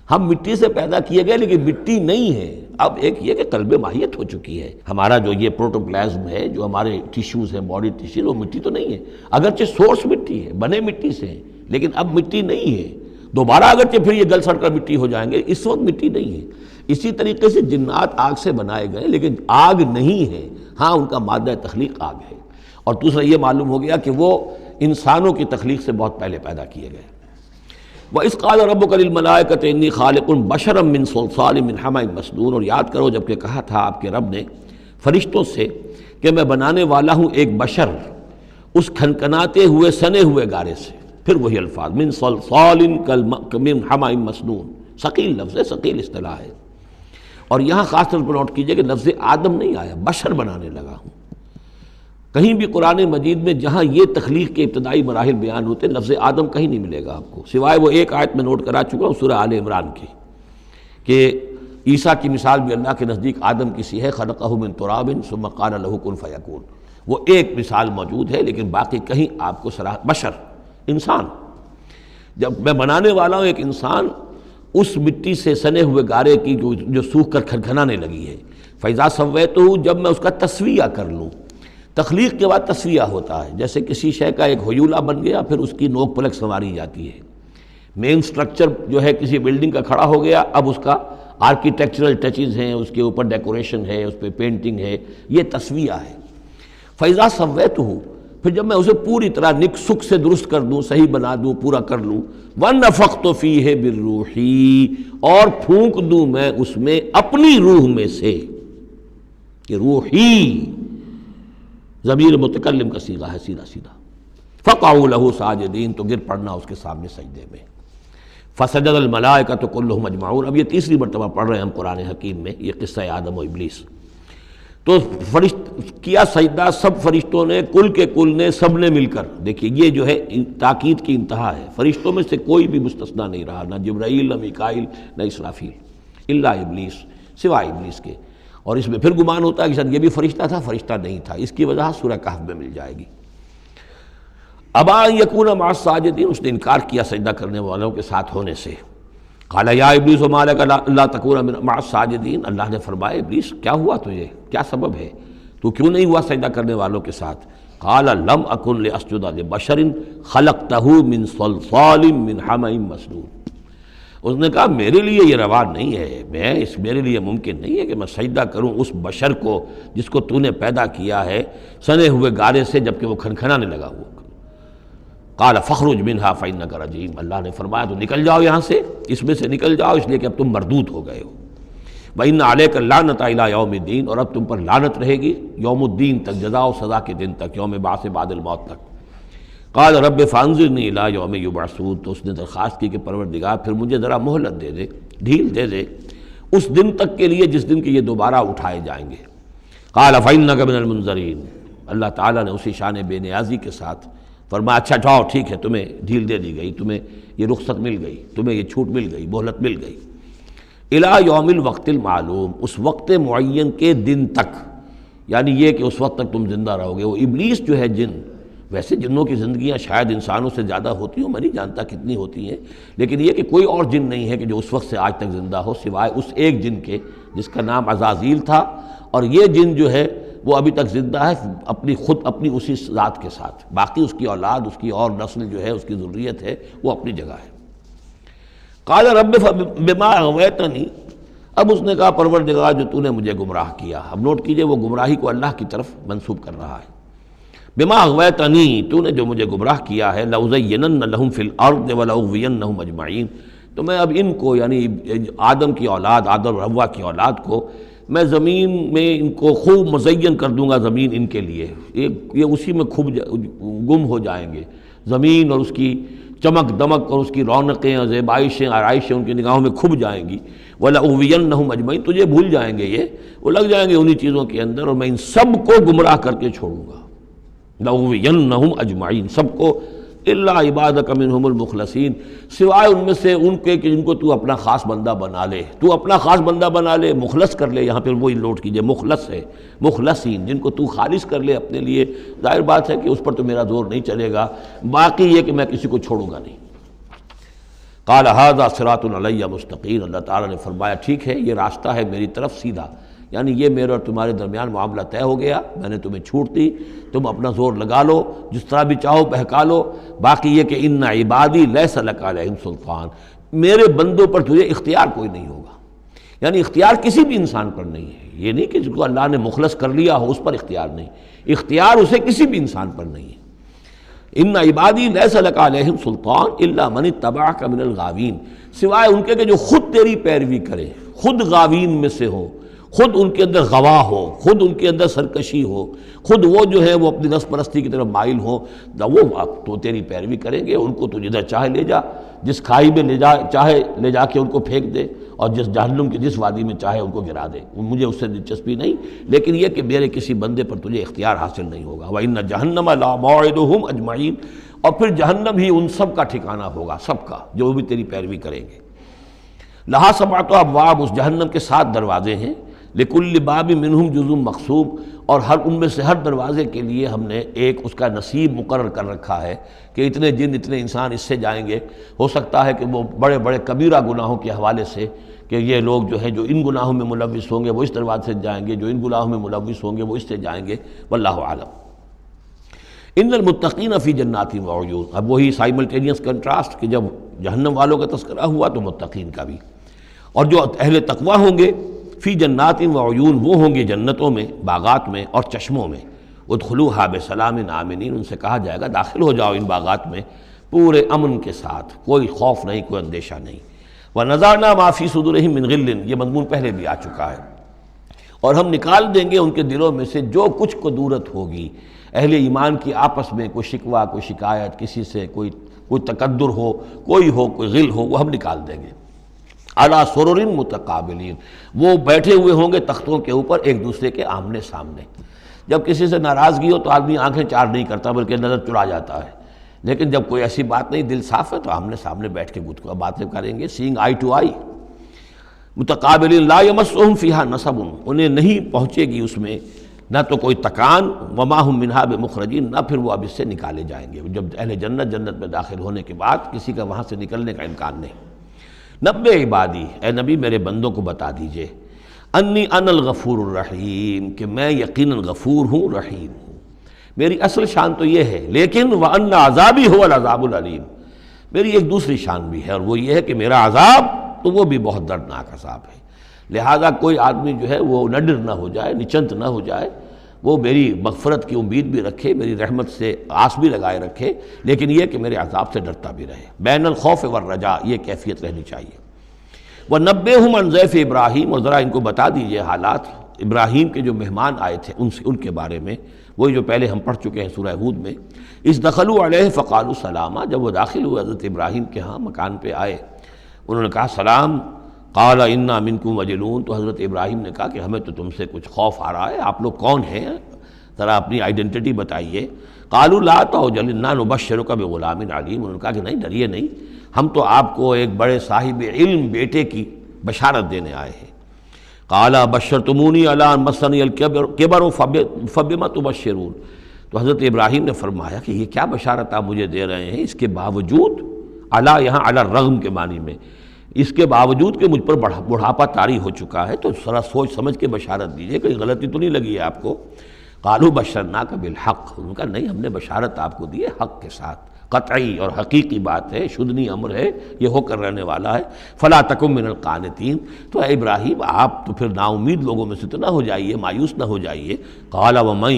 ہم مٹی سے پیدا کیے گئے لیکن مٹی نہیں ہے۔ اب ایک یہ کہ قلب ماہیت ہو چکی ہے، ہمارا جو یہ پروٹوپلازم ہے، جو ہمارے ٹیشوز ہیں، باڈی ٹیشو، وہ مٹی تو نہیں ہے، اگرچہ سورس مٹی ہے، بنے مٹی سے ہیں، لیکن اب مٹی نہیں ہے۔ دوبارہ اگرچہ پھر یہ گل سڑ کر مٹی ہو جائیں گے، اس وقت مٹی نہیں ہے۔ اسی طریقے سے جنات آگ سے بنائے گئے لیکن آگ نہیں ہے، ہاں ان کا مادہ تخلیق آگ ہے۔ اور دوسرا یہ معلوم ہو گیا کہ وہ انسانوں کی تخلیق سے بہت پہلے پیدا کیے گئے۔ وَإِذْ قَالَ رَبُّكَ لِلْمَلَائِكَةِ إِنِّي خَالِقٌ بَشَرًا مِّن صَلْصَالٍ مِّنْ حَمَإٍ مَّسْنُونٍ، اور یاد کرو جب کہ کہا تھا آپ کے رب نے فرشتوں سے کہ میں بنانے والا ہوں ایک بشر اس کھنکناتے ہوئے سنے ہوئے گارے سے۔ پھر وہی الفاظ من صلصال من حمأ مسنون، ثقیل لفظ ہے، ثقیل اصطلاح ہے۔ اور یہاں خاص طور پر نوٹ کیجئے کہ لفظ آدم نہیں آیا، بشر بنانے لگا ہوں۔ کہیں بھی قرآن مجید میں جہاں یہ تخلیق کے ابتدائی مراحل بیان ہوتے لفظ آدم کہیں نہیں ملے گا آپ کو، سوائے وہ ایک آیت میں نوٹ کرا چکا ہوں سورہ آل عمران کی، کہ عیسیٰ کی مثال بھی اللہ کے نزدیک آدم کی سی ہے، خلقہ من تراب ثم قال له کن فیکون، وہ ایک مثال موجود ہے، لیکن باقی کہیں آپ کو بشر انسان، جب میں بنانے والا ہوں ایک انسان اس مٹی سے سنے ہوئے گارے کی جو سوکھ کر کھنکھنانے لگی ہے، فَإِذَا سَوَّيْتُهُ، جب میں اس کا تسویہ کر لوں۔ تخلیق کے بعد تسویہ ہوتا ہے، جیسے کسی شے کا ایک ہیولہ بن گیا پھر اس کی نوک پلک سنواری جاتی ہے، مین سٹرکچر جو ہے کسی بلڈنگ کا کھڑا ہو گیا، اب اس کا آرکیٹیکچرل ٹچز ہیں، اس کے اوپر ڈیکوریشن ہے، اس پہ پینٹنگ ہے، یہ تسویہ ہے۔ فَإِذَا سَوَّيْتُهُ، پھر جب میں اسے پوری طرح نک سک سے درست کر دوں، صحیح بنا دوں، پورا کر لوں، وَنَفَخْتُ فِيهِ مِن رُوحِي، اور پھونک دوں میں اس میں اپنی روح میں سے، کہ روحی ضمیر متکلم کا صیغہ ہے سیدھا سیدھا، فَقَعُوا لَهُ سَاجِدِينَ، تو گر پڑنا اس کے سامنے سجدے میں، فَسَجَدَ الْمَلَائِكَةُ كُلُّهُمْ أَجْمَعُونَ۔ اب یہ تیسری مرتبہ پڑھ رہے ہیں ہم قرآن حکیم میں یہ قصہ آدم و ابلیس، تو کیا سجدہ سب فرشتوں نے، کل کے کل نے، سب نے مل کر، دیکھیے یہ جو ہے تاکید کی انتہا ہے، فرشتوں میں سے کوئی بھی مستثنیٰ نہیں رہا، نہ جبرائیل، نہ میکائیل، نہ اسرافیل، الا ابلیس، سوائے ابلیس کے، اور اس میں پھر گمان ہوتا ہے کہ شاید یہ بھی فرشتہ تھا، فرشتہ نہیں تھا، اس کی وجہ سورہ کہف میں مل جائے گی۔ ابا ان یکون مع الساجدین، اس نے انکار کیا سجدہ کرنے والوں کے ساتھ ہونے سے۔ قال یا ابلیس ما لک الا تکون مع الساجدین، اللہ نے فرمایا ابلیس کیا ہوا تجھے، کیا سبب ہے، تو کیوں نہیں ہوا سجدہ کرنے والوں کے ساتھ؟ قال لم اکن لاسجد لبشر خلقتہ من صلصال من حمأ مسنون، اس نے کہا میرے لیے یہ روا نہیں ہے، میرے لیے ممکن نہیں ہے کہ میں سجدہ کروں اس بشر کو جس کو تو نے پیدا کیا ہے سنے ہوئے گارے سے، جبکہ وہ کھنکھنانے لگا ہوا۔ قال فاخرج منها فإنك رجیم، اللہ نے فرمایا تو نکل جاؤ یہاں سے، اس میں سے نکل جاؤ، اس لیے کہ اب تم مردود ہو گئے ہو۔ وإن عليك اللعنة إلى يوم الدین، اور اب تم پر لعنت رہے گی یوم الدین تک، جزا و سزا کے دن تک، یوم بعث بعد الموت تک۔ قال رب فانظرنی الی یوم یبعثون، تو اس نے درخواست کی کہ پروردگار پھر مجھے ذرا مہلت دے دے، ڈھیل دے دے اس دن تک کے لیے جس دن کے یہ دوبارہ اٹھائے جائیں گے۔ قال فإنک من المنظرین، اللہ تعالیٰ نے اسی شان بے نیازی کے ساتھ فرمایا اچھا جاؤ ٹھیک ہے، تمہیں ڈھیل دے دی گئی، تمہیں یہ رخصت مل گئی، تمہیں یہ چھوٹ مل گئی، مہلت مل گئی۔ الی یوم الوقت المعلوم، اس وقت معین کے دن تک، یعنی یہ کہ اس وقت تک تم زندہ رہو گے۔ وہ ابلیس جو ہے جن، ویسے جنوں کی زندگیاں شاید انسانوں سے زیادہ ہوتی ہوں، میں نہیں جانتا کتنی ہوتی ہیں، لیکن یہ کہ کوئی اور جن نہیں ہے کہ جو اس وقت سے آج تک زندہ ہو سوائے اس ایک جن کے جس کا نام عزازیل تھا، اور یہ جن جو ہے وہ ابھی تک زندہ ہے اپنی اسی ذات کے ساتھ، باقی اس کی اولاد، اس کی اور نسل جو ہے، اس کی ذریت ہے، وہ اپنی جگہ ہے۔ قال رب بما اغویتنی، اب اس نے کہا پروردگار جو تو نے مجھے گمراہ کیا، اب نوٹ کیجئے وہ گمراہی کو اللہ کی طرف منسوب کر رہا ہے۔ بما اغویتنی، تو نے جو مجھے گمراہ کیا ہے، لأزینن لہم فی الارض ولأغوینہم اجمعین، تو میں اب ان کو، یعنی آدم کی اولاد، آدم اور حوا کی اولاد کو، میں زمین میں ان کو خوب مزین کر دوں گا، زمین ان کے لیے یہ اسی میں گم ہو جائیں گے، زمین اور اس کی چمک دمک اور اس کی رونقیں اور زیبائشیں آرائشیں ان کی نگاہوں میں کھب جائیں گی۔ وَلَأُغْوِيَنَّهُمْ أَجْمَعِينَ، تجھے بھول جائیں گے، وہ لگ جائیں گے انہی چیزوں کے اندر، اور میں ان سب کو گمراہ کر کے چھوڑوں گا۔ لَأُغْوِيَنَّهُمْ أَجْمَعِينَ، سب کو، إِلَّا عِبَادَكَ مِنْهُمُ الْمُخْلَصِينَ، سوائے ان میں سے ان کے کہ جن کو تو اپنا خاص بندہ بنا لے، تو اپنا خاص بندہ بنا لے، مخلص کر لے، یہاں پہ وہی نوٹ کیجئے مخلص ہے، مخلصین، جن کو تو خالص کر لے اپنے لیے، ظاہر بات ہے کہ اس پر تو میرا زور نہیں چلے گا، باقی یہ کہ میں کسی کو چھوڑوں گا نہیں۔ قال ھذا صراط علی مستقیم، اللہ تعالیٰ نے فرمایا ٹھیک ہے، یہ راستہ ہے میری طرف سیدھا، یعنی یہ میرے اور تمہارے درمیان معاملہ طے ہو گیا، میں نے تمہیں چھوٹ دی، تم اپنا زور لگا لو، جس طرح بھی چاہو بہکا لو، باقی یہ کہ ان عبادی لیس لک علیہم سلطان، میرے بندوں پر تجھے اختیار کوئی نہیں ہوگا، یعنی اختیار کسی بھی انسان پر نہیں ہے، یہ نہیں کہ جس کو اللہ نے مخلص کر لیا ہو اس پر اختیار نہیں، اختیار اسے کسی بھی انسان پر نہیں ہے۔ ان عبادی لیس لک علیہم سلطان الا من اتبعک من الغاوین، سوائے ان کے کہ جو خود تیری پیروی کرے، خود غاوین میں سے ہو، خود ان کے اندر غوا ہو، خود ان کے اندر سرکشی ہو، خود وہ جو ہے وہ اپنی نفس پرستی کی طرف مائل ہو، وہ تو تیری پیروی کریں گے، ان کو تو جدھر چاہے لے جا، جس کھائی میں چاہے لے جا کے ان کو پھینک دے، اور جس جہنم کے جس وادی میں چاہے ان کو گرا دے، مجھے اس سے دلچسپی نہیں، لیکن یہ کہ میرے کسی بندے پر تجھے اختیار حاصل نہیں ہوگا۔ وَإِنَّ جَهَنَّمَ لَمَوْعِدُهُمْ أَجْمَعِينَ، اور پھر جہنم ہی ان سب کا ٹھکانہ ہوگا، سب کا جو بھی تیری پیروی کریں گے۔ لہا سبعۃ ابواب، اس جہنم کے 7 دروازے ہیں، لکل باب منہم جزء مقسوم، اور ہر ان میں سے ہر دروازے کے لیے ہم نے ایک اس کا نصیب مقرر کر رکھا ہے کہ اتنے جن اتنے انسان اس سے جائیں گے۔ ہو سکتا ہے کہ وہ بڑے بڑے کبیرہ گناہوں کے حوالے سے کہ یہ لوگ جو ہے جو ان گناہوں میں ملوث ہوں گے وہ اس دروازے سے جائیں گے، جو ان گناہوں میں ملوث ہوں گے وہ اس سے جائیں گے، واللہ اعلم۔ ان المتقین فی جنات وعیون، اب وہی سائملٹینیس کنٹراسٹ کہ جب جہنم والوں کا تذکرہ ہوا تو متقین کا بھی، اور جو اہل تقویٰ ہوں گے فی جنات وعیون، وہ ہوں گے جنتوں میں، باغات میں اور چشموں میں، ادخلوها بسلام آمنین، ان سے کہا جائے گا داخل ہو جاؤ ان باغات میں پورے امن کے ساتھ، کوئی خوف نہیں، کوئی اندیشہ نہیں۔ وَنَزَعْنَا مَا فِي صُدُورِهِم مِّن غِلٍّ، یہ مضمون پہلے بھی آ چکا ہے، اور ہم نکال دیں گے ان کے دلوں میں سے جو کچھ قدورت ہوگی، اہل ایمان کی آپس میں کوئی شکوہ، کوئی شکایت، کسی سے کوئی تکدر ہو، کوئی غل ہو، وہ ہم نکال دیں گے۔ علی سرر متقابلین، وہ بیٹھے ہوئے ہوں گے تختوں کے اوپر ایک دوسرے کے آمنے سامنے۔ جب کسی سے ناراضگی ہو تو آدمی آنکھیں چار نہیں کرتا بلکہ نظر چڑا جاتا ہے، لیکن جب کوئی ایسی بات نہیں، دل صاف ہے، تو آمنے سامنے بیٹھ کے باتیں کریں گے، سینگ آئی ٹو آئی۔ متقابلین لا یمسہم فیہا نصب، انہیں نہیں پہنچے گی اس میں نہ تو کوئی تکان، وما ہم منہا بمخرجین، نہ پھر وہ اب اس سے نکالے جائیں گے۔ جب اہل جنت میں داخل ہونے کے بعد کسی کا وہاں سے نکلنے کا امکان نہیں۔ نبئ عبادی، اے نبی میرے بندوں کو بتا دیجئے، انی انا الغفور الرحیم، کہ میں یقیناً غفور ہوں، رحیم ہوں۔ میری اصل شان تو یہ ہے، لیکن وان عذابی هو العذاب العلیم، میری ایک دوسری شان بھی ہے، اور وہ یہ ہے کہ میرا عذاب تو وہ بھی بہت دردناک عذاب ہے۔ لہذا کوئی آدمی جو ہے وہ نڈر نہ ہو جائے، نچنت نہ ہو جائے، وہ میری مغفرت کی امید بھی رکھے، میری رحمت سے آس بھی لگائے رکھے، لیکن یہ کہ میرے عذاب سے ڈرتا بھی رہے۔ بین الخوف والرجاء، یہ کیفیت رہنی چاہیے۔ وَنَبِّئْهُمْ عَنْ ضَيْفِ ابراہیم، اور ذرا ان کو بتا دیجئے حالات ابراہیم کے جو مہمان آئے تھے ان کے بارے میں، وہی جو پہلے ہم پڑھ چکے ہیں سورہ ہود میں۔ اِذْ دَخَلُوا عَلَيْهِ فَقَالُوا سَلَامًا، جب وہ داخل ہوئے حضرت ابراہیم کے ہاں، مکان پہ آئے، انہوں نے کہا سلام۔ قال انا منکم وجلون، تو حضرت ابراہیم نے کہا کہ ہمیں تو تم سے کچھ خوف آ رہا ہے، آپ لوگ کون ہیں، ذرا اپنی آئیڈینٹی بتائیے۔ قالوا لا توجل انا نبشرک بغلام علیم، انہوں نے کہا کہ نہیں ڈریے نہیں، ہم تو آپ کو ایک بڑے صاحب علم بیٹے کی بشارت دینے آئے ہیں۔ قال بشرتمونی علی ان مسنی الکبر فبما تبشرون، تو حضرت ابراہیم نے فرمایا کہ یہ کیا بشارت آپ مجھے دے رہے ہیں، اس کے باوجود، علی یہاں علی الرغم کے معنی میں، اس کے باوجود کہ مجھ پر بڑھاپا طاری ہو چکا ہے، تو ذرا سوچ سمجھ کے بشارت دیجیے، کوئی غلطی تو نہیں لگی ہے آپ کو۔ قالوا بشرناک بالحق، ان کا نہیں، ہم نے بشارت آپ کو دی ہے حق کے ساتھ، قطعی اور حقیقی بات ہے، شدنی امر ہے، یہ ہو کر رہنے والا ہے۔ فلا تکن من القانتین، تو اے ابراہیم آپ تو پھر نا امید لوگوں میں سے تو نہ ہو جائیے، مایوس نہ ہو جائیے۔ قال ومن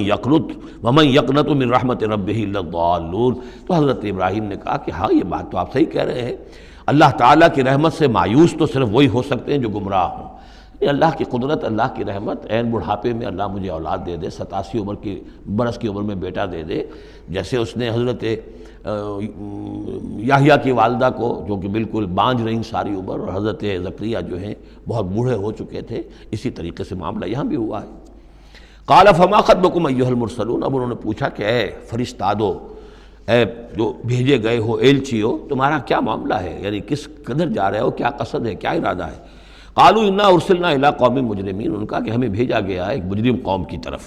یقنط من رحمت ربہ الا الضالون، تو حضرت ابراہیم نے کہا کہ ہاں یہ بات تو آپ صحیح کہہ رہے ہیں، اللہ تعالیٰ کی رحمت سے مایوس تو صرف وہی ہو سکتے ہیں جو گمراہ ہوں۔ یہ اللہ کی قدرت، اللہ کی رحمت، عین بڑھاپے میں اللہ مجھے اولاد دے دے، 87 برس کی عمر میں بیٹا دے دے، جیسے اس نے حضرت یحییٰ کی والدہ کو، جو کہ بالکل بانجھ رہیں ساری عمر، اور حضرت زکریا جو ہیں بہت بوڑھے ہو چکے تھے، اسی طریقے سے معاملہ یہاں بھی ہوا ہے۔ قال فما خطبکم ایھا المرسلون، اب انہوں نے پوچھا کہ اے فرشتادو، اے جو بھیجے گئے ہو، ایلچی ہو، تمہارا کیا معاملہ ہے، یعنی کس قدر جا رہے ہو، کیا قصد ہے، کیا ارادہ ہے۔ قالوا انا ارسلنا الی قوم مجرمین، ان کا کہ ہمیں بھیجا گیا ہے ایک مجرم قوم کی طرف،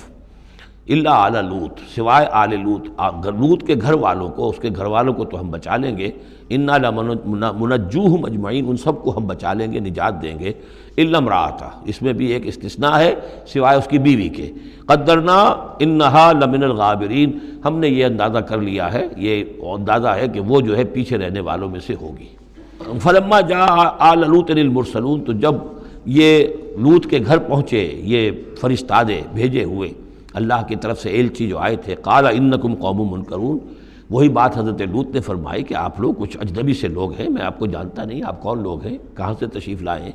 الا آل لوط، سوائے آل لوط، لوط کے گھر والوں کو، اس کے گھر والوں کو تو ہم بچا لیں گے، انا لمنجوہم اجمعین، ان سب کو ہم بچا لیں گے، نجات دیں گے، الا امرأتہ، اس میں بھی ایک استثناء ہے، سوائے اس کی بیوی کے، قدرنا انہا لمن الغابرین، ہم نے یہ اندازہ کر لیا ہے، یہ اندازہ ہے کہ وہ جو ہے پیچھے رہنے والوں میں سے ہوگی۔ فلما جاء آل لوط المرسلون، تو جب یہ لوط کے گھر پہنچے یہ فرشتادے بھیجے ہوئے اللہ کی طرف سے ایلچی جو آئے تھے، قال انکم قوم منکرون، وہی بات حضرت لوط نے فرمائی کہ آپ لوگ کچھ اجنبی سے لوگ ہیں، میں آپ کو جانتا نہیں، آپ کون لوگ ہیں، کہاں سے تشریف لائے ہیں۔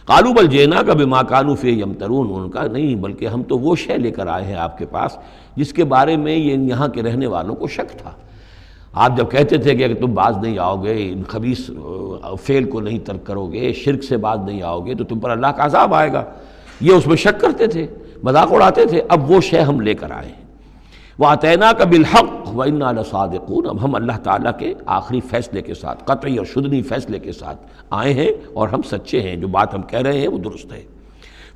قالوا بل جئناک بما كانوا فیہ یمترون، ان کا نہیں، بلکہ ہم تو وہ شے لے کر آئے ہیں آپ کے پاس جس کے بارے میں یہاں کے رہنے والوں کو شک تھا۔ آپ جب کہتے تھے کہ اگر تم باز نہیں آؤ گے، ان خبیث فعل کو نہیں ترک کرو گے، شرک سے باز نہیں آؤ گے تو تم پر اللہ کا عذاب آئے گا، یہ اس میں شک کرتے تھے، مذاق اڑاتے تھے۔ اب وہ شے ہم لے کر آئے ہیں، وَأَتَيْنَاكَ بِالْحَقِّ وَإِنَّا لَصَادِقُونَ، اب ہم اللہ تعالیٰ کے آخری فیصلے کے ساتھ، قطعی اور شدنی فیصلے کے ساتھ آئے ہیں اور ہم سچے ہیں، جو بات ہم کہہ رہے ہیں وہ درست ہے۔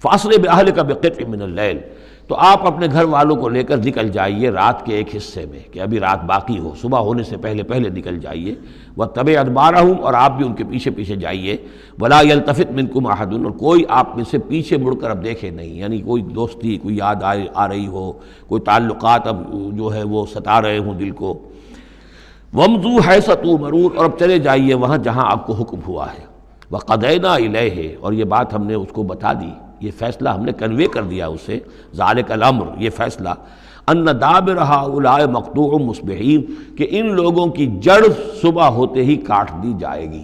فَأَسْرِ بِأَهْلِكَ بِقِطْعٍ مِّنَ اللَّيْلِ، تو آپ اپنے گھر والوں کو لے کر نکل جائیے رات کے ایک حصے میں، کہ ابھی رات باقی ہو، صبح ہونے سے پہلے پہلے نکل جائیے، وَاتَّبِعْ أَدْبَارَهُمْ، اور آپ بھی ان کے پیچھے پیچھے جائیے، وَلَا يَلْتَفِتْ مِنْكُمْ أَحَدٌ، اور کوئی آپ میں سے پیچھے مڑ کر اب دیکھے نہیں، یعنی کوئی دوستی، کوئی یاد آ رہی ہو، کوئی تعلقات اب جو ہے وہ ستا رہے ہوں دل کو۔ وَامْضُوا حَيْثَ تُؤْمَرُونَ، اور اب چلے جائیے وہاں جہاں آپ کو حکم ہوا ہے۔ وَقَضَيْنَا إِلَيْهِ، اور یہ بات ہم نے اس کو بتا دی، یہ فیصلہ ہم نے کنوے کر دیا اسے، ذالک الامر، یہ فیصلہ، ان دابر ہؤلاء مقطوع مصبحین، کہ ان لوگوں کی جڑ صبح ہوتے ہی کاٹ دی جائے گی،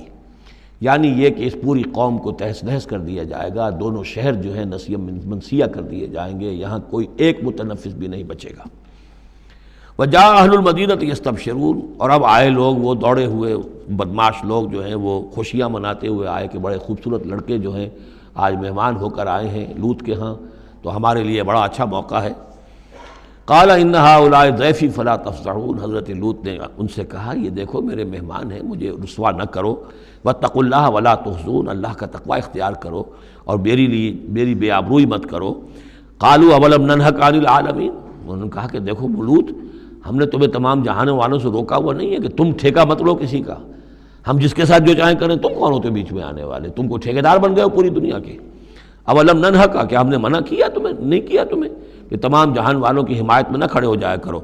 یعنی یہ کہ اس پوری قوم کو تہس نہس کر دیا جائے گا، دونوں شہر جو ہیں نسیہ منسیہ کر دیے جائیں گے، یہاں کوئی ایک متنفس بھی نہیں بچے گا۔ وجاء اہل المدینہ یستبشرون، اور اب آئے لوگ وہ دوڑے ہوئے بدماش لوگ جو ہیں وہ خوشیاں مناتے ہوئے آئے کہ بڑے خوبصورت لڑکے جو ہیں آج مہمان ہو کر آئے ہیں لوط کے ہاں، تو ہمارے لیے بڑا اچھا موقع ہے۔ قال ان ہؤلاء ضیفی فلا تفضحون، حضرت لوط نے ان سے کہا یہ دیکھو میرے مہمان ہیں، مجھے رسوا نہ کرو، واتقوا اللہ ولا تحزون، اللہ کا تقوی اختیار کرو اور میری بے آبروئی مت کرو۔ قالوا اولم ننہک عن العالمین، انہوں نے کہا کہ دیکھو لوط، ہم نے تمہیں تمام جہانوں والوں سے روکا ہوا نہیں ہے کہ تم ٹھیکہ مت لو کسی کا، ہم جس کے ساتھ جو چاہیں کریں، تم کون ہوتے بیچ میں آنے والے، تم کو ٹھیکیدار بن گئے ہو پوری دنیا کے۔ اولم ننہک، کیا ہم نے منع کیا تمہیں، نہیں کیا تمہیں کہ تمام جہان والوں کی حمایت میں نہ کھڑے ہو جایا کرو۔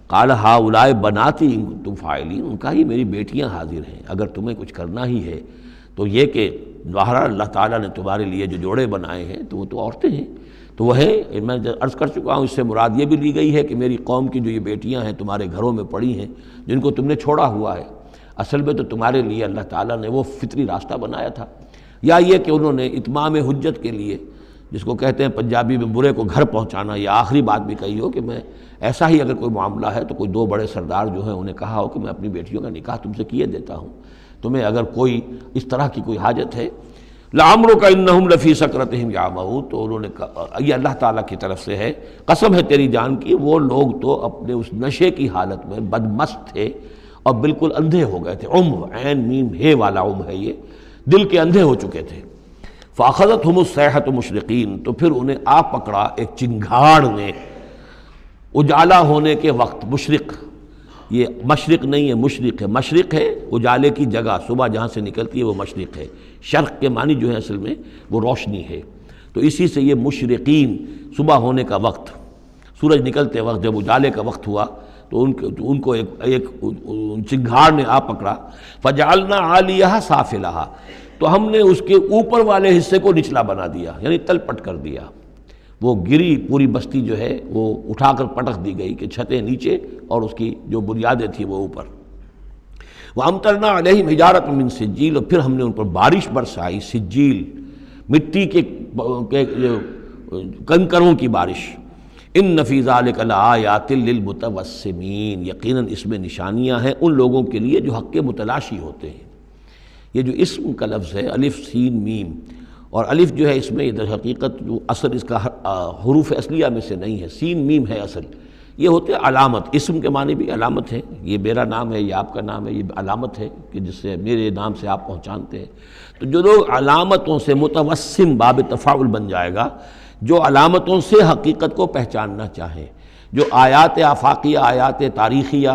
قال ہؤلاء بناتی ان کنتم فاعلین، ان کا یہ میری بیٹیاں حاضر ہیں، اگر تمہیں کچھ کرنا ہی ہے تو یہ کہ بہرحال اللہ تعالیٰ نے تمہارے لیے جو جوڑے بنائے ہیں تو وہ تو عورتیں ہیں، تو وہ ہے، میں عرض کر چکا ہوں، اس سے مراد یہ بھی لی گئی ہے کہ میری قوم کی جو یہ بیٹیاں ہیں تمہارے گھروں میں پڑی ہیں، جن کو تم نے چھوڑا ہوا ہے، اصل میں تو تمہارے لیے اللہ تعالیٰ نے وہ فطری راستہ بنایا تھا، یا یہ کہ انہوں نے اتمام حجت کے لیے، جس کو کہتے ہیں پنجابی میں برے کو گھر پہنچانا، یا آخری بات بھی کہی ہو کہ میں ایسا ہی اگر کوئی معاملہ ہے تو کوئی دو بڑے سردار جو ہیں انہیں کہا ہو کہ میں اپنی بیٹیوں کا نکاح تم سے کیے دیتا ہوں، تمہیں اگر کوئی اس طرح کی کوئی حاجت ہے۔ لعمرک انہم لفی سکرتہم یعمہون، تو انہوں نے کہا، یہ اللہ تعالیٰ کی طرف سے ہے، قسم ہے تیری جان کی، وہ لوگ تو اپنے اس نشے کی حالت میں بدمست تھے اور بالکل اندھے ہو گئے تھے، عین میم ہے والا ہے، یہ دل کے اندھے ہو چکے تھے۔ فاخذتہم الصیحۃ مشرقین، تو پھر انہیں آ پکڑا ایک چنگھاڑ نے اجالا ہونے کے وقت۔ مشرق، یہ مشرق نہیں ہے مشرق ہے، مشرق ہے اجالے کی جگہ، صبح جہاں سے نکلتی ہے وہ مشرق ہے، شرق کے معنی جو ہے اصل میں وہ روشنی ہے، تو اسی سے یہ مشرقین، صبح ہونے کا وقت، سورج نکلتے وقت جب اجالے کا وقت ہوا تو ان کو ایک چنگھاڑ نے آ پکڑا۔ فجعلنا عالیہا سافلہا، تو ہم نے اس کے اوپر والے حصے کو نچلا بنا دیا، یعنی تل پٹ کر دیا، وہ گری، پوری بستی جو ہے وہ اٹھا کر پٹک دی گئی کہ چھتیں نیچے اور اس کی جو بنیادیں تھیں وہ اوپر۔ وَأَمْطَرْنَا عَلَيْهِمْ حِجَارَةً مِّن سِجِّيلٍ، اور پھر ہم نے ان پر بارش برسائی، سجیل، مٹی کے کنکروں کی بارش۔ ان فی ذلک لآیات للمتوسمین، یقیناً اس میں نشانیاں ہیں ان لوگوں کے لیے جو حق کے متلاشی ہوتے ہیں۔ یہ جو اسم کا لفظ ہے الف سین میم، اور الف جو ہے اس میں در حقیقت جو اصل اس کا حروف اصلیہ میں سے نہیں ہے، سین میم ہے اصل، یہ ہوتے علامت، اسم کے معنی بھی علامت ہے، یہ میرا نام ہے، یہ آپ کا نام ہے، یہ علامت ہے کہ جس سے میرے نام سے آپ پہچانتے ہیں۔ تو جو لوگ علامتوں سے متوسم، باب تفاعل بن جائے گا، جو علامتوں سے حقیقت کو پہچاننا چاہیں، جو آیات آفاقیہ، آیات تاریخیہ،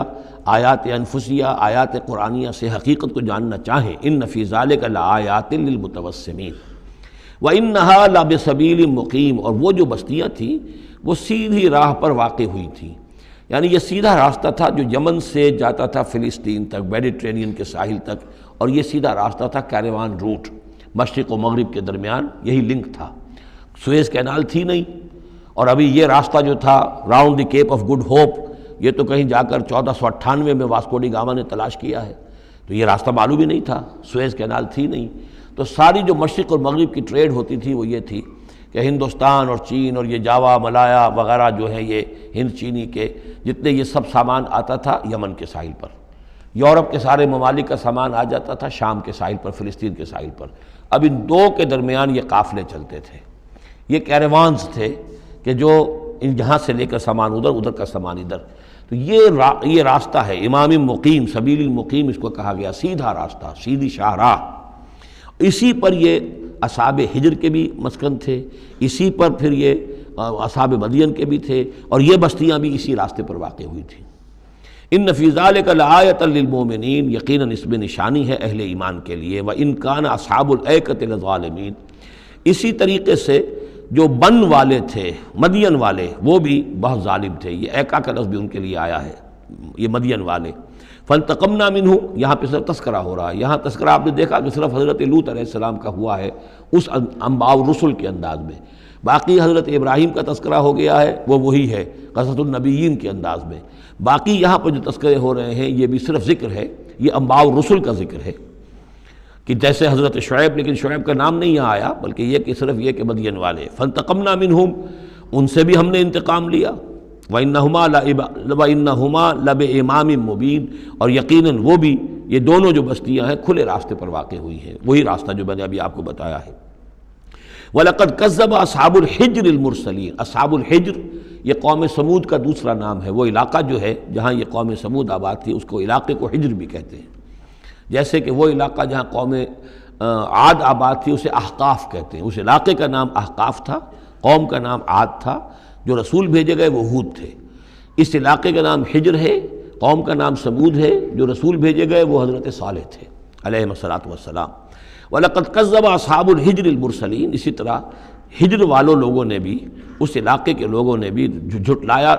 آیات انفسیہ، آیات قرآنیہ سے حقیقت کو جاننا چاہیں، ان فی ذلک لآیات للمتوسمین وانھا لبسبیل مقیم، اور وہ جو بستیاں تھیں وہ سیدھی راہ پر واقع ہوئی تھیں، یعنی یہ سیدھا راستہ تھا جو یمن سے جاتا تھا فلسطین تک، میڈیٹرینین کے ساحل تک، اور یہ سیدھا راستہ تھا کیروان روٹ، مشرق و مغرب کے درمیان یہی لنک تھا، سویز کینال تھی نہیں، اور ابھی یہ راستہ جو تھا round the Cape of Good Hope, یہ تو کہیں جا کر 1498 میں واسکو ڈی گاما نے تلاش کیا ہے، تو یہ راستہ معلوم ہی نہیں تھا، سویز کینال تھی نہیں، تو ساری جو مشرق اور مغرب کی ٹریڈ ہوتی تھی وہ یہ تھی کہ ہندوستان اور چین اور یہ جاوا ملایا وغیرہ جو ہیں، یہ ہند چینی کے جتنے یہ سب سامان آتا تھا یمن کے ساحل پر، یورپ کے سارے ممالک کا سامان آ جاتا تھا شام کے ساحل پر، فلسطین کے ساحل پر۔ اب ان دو کے درمیان یہ قافلے چلتے تھے، یہ کیروانز تھے کہ جو یہاں سے لے کر سامان ادھر، ادھر کا سامان ادھر۔ تو یہ راستہ ہے امام مقیم، سبیل المقیم اس کو کہا گیا، سیدھا راستہ، سیدھی شاہراہ۔ اسی پر یہ اصحاب ہجر کے بھی مسکن تھے، اسی پر پھر یہ اصحاب مدین کے بھی تھے، اور یہ بستیاں بھی اسی راستے پر واقع ہوئی تھیں۔ ان فی ذلک لآیۃ للمؤمنین، یقیناً اس میں نشانی ہے اہل ایمان کے لیے۔ وان کان اصحاب الایکۃ لظالمین، اسی طریقے سے جو بن والے تھے، مدین والے، وہ بھی بہت ظالم تھے۔ یہ ایکا کا لفظ بھی ان کے لیے آیا ہے، یہ مدین والے۔ فانتقمنا منہ، یہاں پہ صرف تذکرہ ہو رہا ہے، یہاں تذکرہ آپ نے دیکھا کہ صرف حضرت لوط علیہ السلام کا ہوا ہے اس انباء الرسل کے انداز میں، باقی حضرت ابراہیم کا تذکرہ ہو گیا ہے، وہ وہی ہے قصص النبیین کے انداز میں۔ باقی یہاں پر جو تذکرے ہو رہے ہیں یہ بھی صرف ذکر ہے، یہ انباء الرسل کا ذکر ہے، کہ جیسے حضرت شعیب، لیکن شعیب کا نام نہیں یہاں آیا، بلکہ یہ کہ صرف یہ کہ مدین والے۔ فانتقمنا منہم، ان سے بھی ہم نے انتقام لیا۔ وَإِنَّهُمَا لَبِإِمَامٍ مُّبِينٍ، اور یقیناً وہ بھی، یہ دونوں جو بستیاں ہیں کھلے راستے پر واقع ہوئی ہیں، وہی راستہ جو میں نے ابھی آپ کو بتایا ہے۔ وَلَقَدْ كَذَّبَ أَصْحَابُ الْحِجْرِ الْمُرْسَلِينَ، اصحاب الحجر یہ قوم سمود کا دوسرا نام ہے، وہ علاقہ جو ہے جہاں یہ قوم سمود آباد تھی اس کو علاقے کو حجر بھی کہتے ہیں، جیسے کہ وہ علاقہ جہاں قوم عاد آباد تھی اسے احقاف کہتے ہیں، اس علاقے کا نام احقاف تھا، قوم کا نام عاد تھا، جو رسول بھیجے گئے وہ ہود تھے۔ اس علاقے کا نام حجر ہے، قوم کا نام سمود ہے، جو رسول بھیجے گئے وہ حضرت صالح تھے علیہ الصلاۃ والسلام۔ وَلَقَدْ كَذَّبَ أَصْحَابُ الْحِجْرِ الْمُرْسَلِينَ، اسی طرح ہجر والوں لوگوں نے بھی، اس علاقے کے لوگوں نے بھی جھٹلایا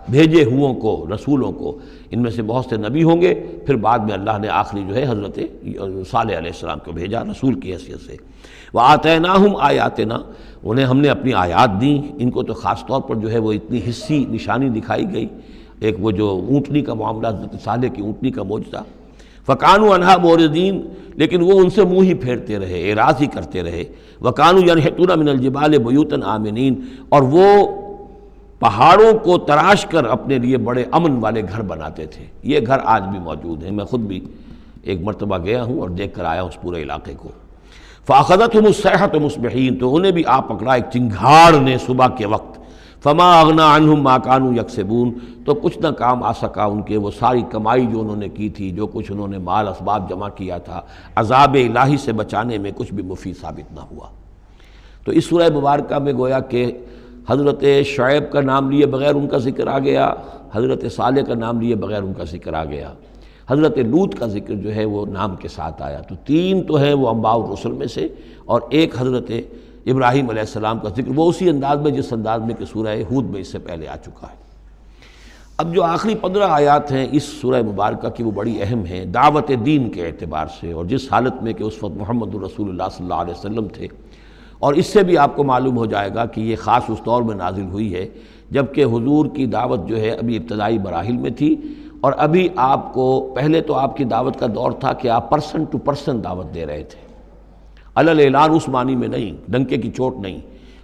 بھیجے ہوں کو، رسولوں کو۔ ان میں سے بہت سے نبی ہوں گے، پھر بعد میں اللہ نے آخری جو ہے حضرت صالح علیہ السلام کو بھیجا رسول کی حیثیت سے۔ وَآتَيْنَاهُمْ آیَاتِنَا، انہیں ہم نے اپنی آیات دیں، ان کو تو خاص طور پر جو ہے وہ اتنی حصی نشانی دکھائی گئی، ایک وہ جو اونٹنی کا معاملہ، حضرت صالح کی اونٹنی کا معجزہ۔ فَكَانُوا عَنْهَا مُعْرِضِينَ، لیکن وہ ان سے منہ ہی پھیرتے رہے، اعراض ہی کرتے رہے۔ وَكَانُوا يَنْحِتُونَ مِنَ الْجِبَالِ بُيُوتًا آمِنِينَ، اور وہ پہاڑوں کو تراش کر اپنے لیے بڑے امن والے گھر بناتے تھے۔ یہ گھر آج بھی موجود ہیں، میں خود بھی ایک مرتبہ گیا ہوں اور دیکھ کر آیا ہوں اس پورے علاقے کو۔ فَأَخَذَتْهُمُ الصَّيْحَةُ مُصْبِحِينَ، تو انہیں بھی آ پکڑا ایک چنگھاڑ نے صبح کے وقت۔ فَمَا أَغْنَىٰ عَنْهُمْ مَا كَانُوا يَكْسِبُونَ، تو کچھ نہ کام آ سکا ان کے وہ ساری کمائی جو انہوں نے کی تھی، جو کچھ انہوں نے مال اسباب جمع کیا تھا، عذاب الہی سے بچانے میں کچھ بھی مفید ثابت نہ ہوا۔ تو اس سورہ مبارکہ میں گویا کہ حضرت شعیب کا نام لیے بغیر ان کا ذکر آ گیا، حضرت صالح کا نام لیے بغیر ان کا ذکر آ گیا، حضرت لوط کا ذکر جو ہے وہ نام کے ساتھ آیا۔ تو تین تو ہیں وہ انباء الرسل میں سے، اور ایک حضرت ابراہیم علیہ السلام کا ذکر، وہ اسی انداز میں جس انداز میں کہ سورہ ہود میں اس سے پہلے آ چکا ہے۔ اب جو آخری 15 آیات ہیں اس سورہ مبارکہ کی وہ بڑی اہم ہیں دعوت دین کے اعتبار سے، اور جس حالت میں کہ اس وقت محمد الرسول اللہ صلی اللہ علیہ وسلم تھے، اور اس سے بھی آپ کو معلوم ہو جائے گا کہ یہ خاص اس دور میں نازل ہوئی ہے جب کہ حضور کی دعوت جو ہے ابھی ابتدائی مراحل میں تھی، اور ابھی آپ کو پہلے تو آپ کی دعوت کا دور تھا کہ آپ پرسن ٹو پرسن دعوت دے رہے تھے، علل اعلان اس معنی میں نہیں، ڈنکے کی چوٹ نہیں،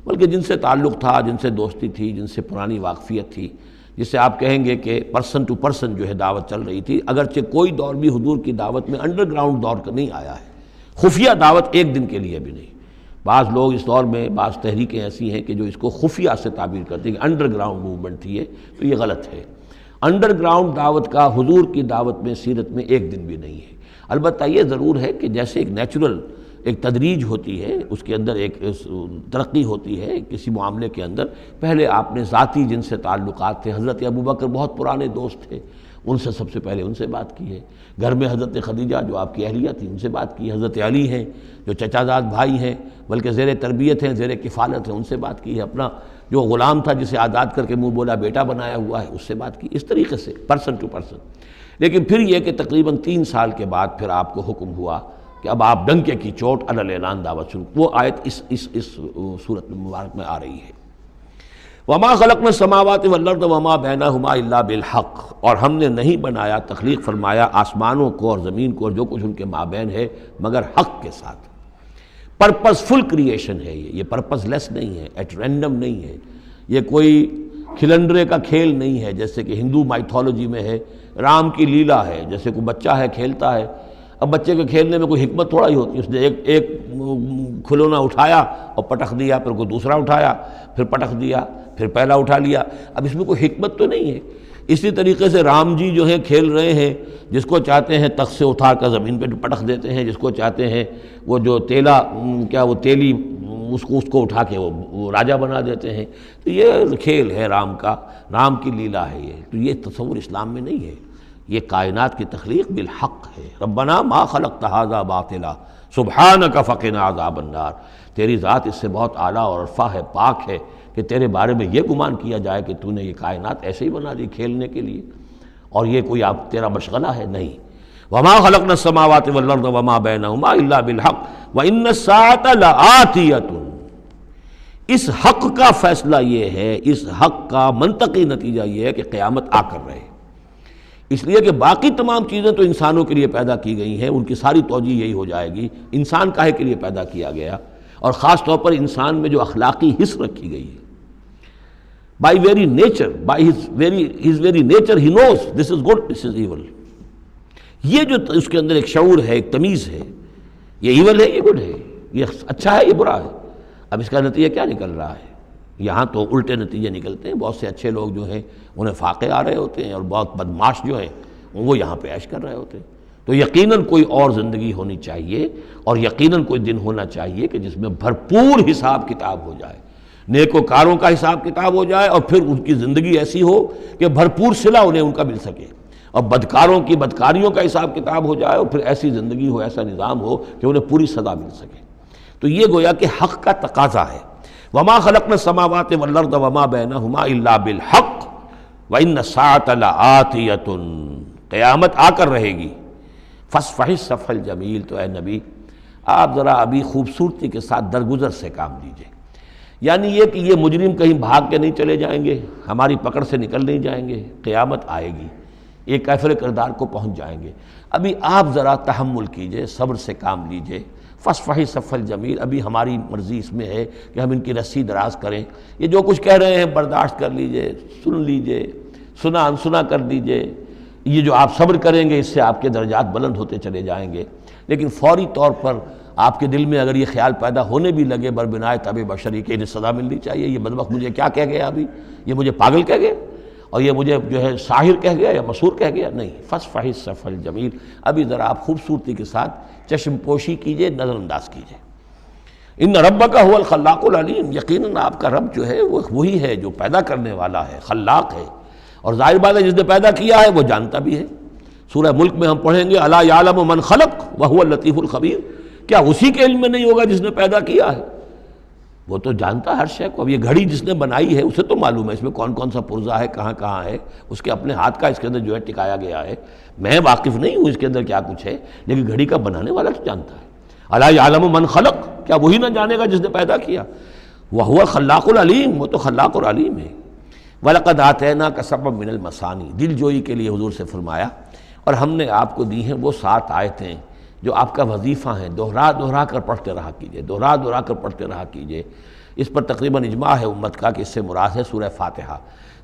بلکہ جن سے تعلق تھا، جن سے دوستی تھی، جن سے پرانی واقفیت تھی، جس سے آپ کہیں گے کہ پرسن ٹو پرسن جو ہے دعوت چل رہی تھی۔ اگرچہ کوئی دور بھی حضور کی دعوت میں انڈر گراؤنڈ دور کا نہیں آیا ہے، خفیہ دعوت ایک دن کے لیے بھی نہیں۔ بعض لوگ اس دور میں بعض تحریکیں ایسی ہیں کہ جو اس کو خفیہ سے تعبیر کرتے ہیں کہ انڈر گراؤنڈ موومنٹ تھی، تو یہ غلط ہے۔ انڈر گراؤنڈ دعوت کا حضور کی دعوت میں سیرت میں ایک دن بھی نہیں ہے۔ البتہ یہ ضرور ہے کہ جیسے ایک نیچرل ایک تدریج ہوتی ہے، اس کے اندر ایک ترقی ہوتی ہے کسی معاملے کے اندر، پہلے آپ نے ذاتی جن سے تعلقات تھے، حضرت ابوبکر بہت پرانے دوست تھے، ان سے سب سے پہلے ان سے بات کی ہے، گھر میں حضرت خدیجہ جو آپ کی اہلیہ تھی ان سے بات کی، حضرت علی ہیں جو چچا زاد بھائی ہیں بلکہ زیر تربیت ہیں، زیر کفالت ہیں، ان سے بات کی ہے، اپنا جو غلام تھا جسے آزاد کر کے منہ بولا بیٹا بنایا ہوا ہے اس سے بات کی، اس طریقے سے پرسن ٹو پرسن۔ لیکن پھر یہ کہ تقریباً 3 سال کے بعد پھر آپ کو حکم ہوا کہ اب آپ ڈنکے کی چوٹ علی اعلان دعوت شروع، وہ آیت اس صورت مبارک میں آ رہی ہے۔ وما خلقنا السماوات والارض وما بینہما الا بالحق، اور ہم نے نہیں بنایا، تخلیق فرمایا آسمانوں کو اور زمین کو اور جو کچھ ان کے مابین ہے مگر حق کے ساتھ۔ پرپز فل کریشن ہے، یہ پرپز لیس نہیں ہے، ایٹ رینڈم نہیں ہے، یہ کوئی کھلنڈرے کا کھیل نہیں ہے جیسے کہ ہندو مائتھولوجی میں ہے، رام کی لیلا ہے، جیسے کوئی بچہ ہے کھیلتا ہے۔ اب بچے کے کھیلنے میں کوئی حکمت تھوڑا ہی ہوتی ہے، اس نے ایک کھلونا اٹھایا اور پٹخ دیا، پھر کوئی دوسرا اٹھایا، پھر پٹخ دیا، پھر پہلا اٹھا لیا۔ اب اس میں کوئی حکمت تو نہیں ہے۔ اسی طریقے سے رام جی جو ہیں کھیل رہے ہیں، جس کو چاہتے ہیں تخت سے اٹھا کر زمین پہ پٹخ دیتے ہیں، جس کو چاہتے ہیں وہ جو تیلی اس کو اٹھا کے وہ راجہ بنا دیتے ہیں۔ تو یہ کھیل ہے رام کا، رام کی لیلا ہے یہ۔ تو یہ تصور اسلام میں نہیں ہے، یہ کائنات کی تخلیق بالحق ہے۔ ربنا ما خلقت ھذا باطلا سبحانک فقنا عذاب النار۔ تیری ذات اس سے بہت اعلیٰ اور عرفہ ہے، پاک ہے کہ تیرے بارے میں یہ گمان کیا جائے کہ تو نے یہ کائنات ایسے ہی بنا دی کھیلنے کے لیے، اور یہ کوئی تیرا مشغلہ ہے، نہیں۔ وما خلقنا السماوات والارض وما بینہما الا بالحق وان الساعة لآتیۃ۔ اس حق کا فیصلہ یہ ہے، اس حق کا منطقی نتیجہ یہ ہے کہ قیامت آ کر رہے، اس لیے کہ باقی تمام چیزیں تو انسانوں کے لیے پیدا کی گئی ہیں، ان کی ساری توجہ یہی ہو جائے گی انسان کاہے کے لیے پیدا کیا گیا، اور خاص طور پر انسان میں جو اخلاقی حس رکھی گئی ہے۔ By very nature, by his very nature he knows this is good this is evil. یہ جو اس کے اندر ایک شعور ہے، ایک تمیز ہے، یہ ایول ہے، یہ گڈ ہے، یہ اچھا ہے، یہ برا ہے۔ اب اس کا نتیجہ کیا نکل رہا ہے؟ یہاں تو الٹے نتیجے نکلتے ہیں۔ بہت سے اچھے لوگ جو ہیں انہیں فاقے آ رہے ہوتے ہیں، اور بہت بدماش جو ہیں وہ یہاں پہ عیش کر رہے ہوتے ہیں۔ تو یقیناً کوئی اور زندگی ہونی چاہیے، اور یقیناً کوئی دن ہونا چاہیے کہ جس میں بھرپور حساب کتاب ہو جائے، نیک و کاروں کا حساب کتاب ہو جائے، اور پھر ان کی زندگی ایسی ہو کہ بھرپور صلہ انہیں ان کا مل سکے، اور بدکاروں کی بدکاریوں کا حساب کتاب ہو جائے، اور پھر ایسی زندگی ہو، ایسا نظام ہو کہ انہیں پوری سزا مل سکے۔ تو یہ گویا کہ حق کا تقاضا ہے۔ وما خلقنا السماوات والارض وما بینہما الا بالحق وان الساعة لآتیۃ۔ قیامت آ کر رہے گی۔ فاصفح الصفح الجمیل۔ تو اے نبی آپ ذرا ابھی خوبصورتی کے ساتھ درگزر سے کام لیجئے، یعنی یہ کہ یہ مجرم کہیں بھاگ کے نہیں چلے جائیں گے، ہماری پکڑ سے نکل نہیں جائیں گے، قیامت آئے گی، ایک کیفر کردار کو پہنچ جائیں گے۔ ابھی آپ ذرا تحمل کیجئے، صبر سے کام لیجئے۔ فاصفح الصفح الجمیل، ابھی ہماری مرضی اس میں ہے کہ ہم ان کی رسی دراز کریں، یہ جو کچھ کہہ رہے ہیں برداشت کر لیجئے، سن لیجئے، سنا انسنا کر دیجئے۔ یہ جو آپ صبر کریں گے اس سے آپ کے درجات بلند ہوتے چلے جائیں گے۔ لیکن فوری طور پر آپ کے دل میں اگر یہ خیال پیدا ہونے بھی لگے بربنائے طبع بشری کہ انہیں سزا ملنی چاہیے، یہ بدبخت مجھے کیا کہہ گیا، ابھی یہ مجھے پاگل کہہ گیا، اور یہ مجھے جو ہے ساحر کہہ گیا یا مسحور کہہ گیا، نہیں۔ فاصفح الصفح الجمیل، ابھی ذرا آپ خوبصورتی کے ساتھ چشم پوشی کیجئے، نظر انداز کیجئے۔ ان ربک هو الخلاق العلیم، یقیناً آپ کا رب جو ہے وہ وہی ہے جو پیدا کرنے والا ہے، خلاق ہے، اور ظاہر بات ہے جس نے پیدا کیا ہے وہ جانتا بھی ہے۔ سورہ ملک میں ہم پڑھیں گے الا یعلم من خلق وهو اللطیف الخبیر، کیا اسی کے علم میں نہیں ہوگا جس نے پیدا کیا ہے؟ وہ تو جانتا ہے ہر شے کو۔ اب یہ گھڑی جس نے بنائی ہے اسے تو معلوم ہے اس میں کون کون سا پرزہ ہے، کہاں کہاں ہے، اس کے اپنے ہاتھ کا اس کے اندر جو ہے ٹکایا گیا ہے۔ میں واقف نہیں ہوں اس کے اندر کیا کچھ ہے، لیکن گھڑی کا بنانے والا تو جانتا ہے۔ الا یعلم من خلق، کیا وہی نہ جانے گا جس نے پیدا کیا؟ وہو الخلاق العلیم، وہ تو خلاق اور علیم ہے۔ وَلَقَدْ آتَيْنَاكَ سَبْعًا مِنَ الْمَثَانِي، دل جوئی کے لیے حضور سے فرمایا، اور ہم نے آپ کو دی ہیں وہ 7 آیتیں جو آپ کا وظیفہ ہیں، دوہرا دوہرا کر پڑھتے رہا کیجئے، دوہرا دوہرا کر پڑھتے رہا کیجئے۔ اس پر تقریباً اجماع ہے امت کا کہ اس سے مراد ہے سورہ فاتحہ۔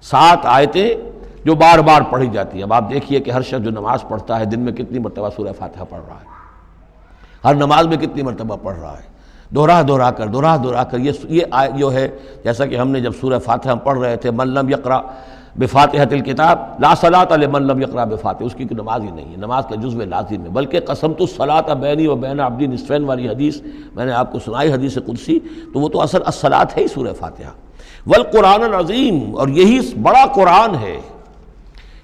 7 آیتیں جو بار بار پڑھی جاتی ہیں۔ اب آپ دیکھیے کہ ہر شخص جو نماز پڑھتا ہے دن میں کتنی مرتبہ سورہ فاتحہ پڑھ رہا ہے، ہر نماز میں کتنی مرتبہ پڑھ رہا ہے، دوہرا دوہرا کر۔ یہ جو ہے جیسا کہ ہم نے جب سورہ فاتحہ پڑھ رہے تھے، من لم یقرأ بفاتحۃ الکتاب لا صلاۃ لمن لم یقرأ بفاتحہ، اس کی کوئی نماز ہی نہیں ہے، نماز کا جزو لازم ہے۔ بلکہ قسمت الصلاۃ بینی و بین عبدی نصفین والی حدیث میں نے آپ کو سنائی، حدیث قدسی، تو وہ تو اصل الصلاۃ ہے ہی سورہ فاتحہ۔ والقرآن العظیم، اور یہی بڑا قرآن ہے،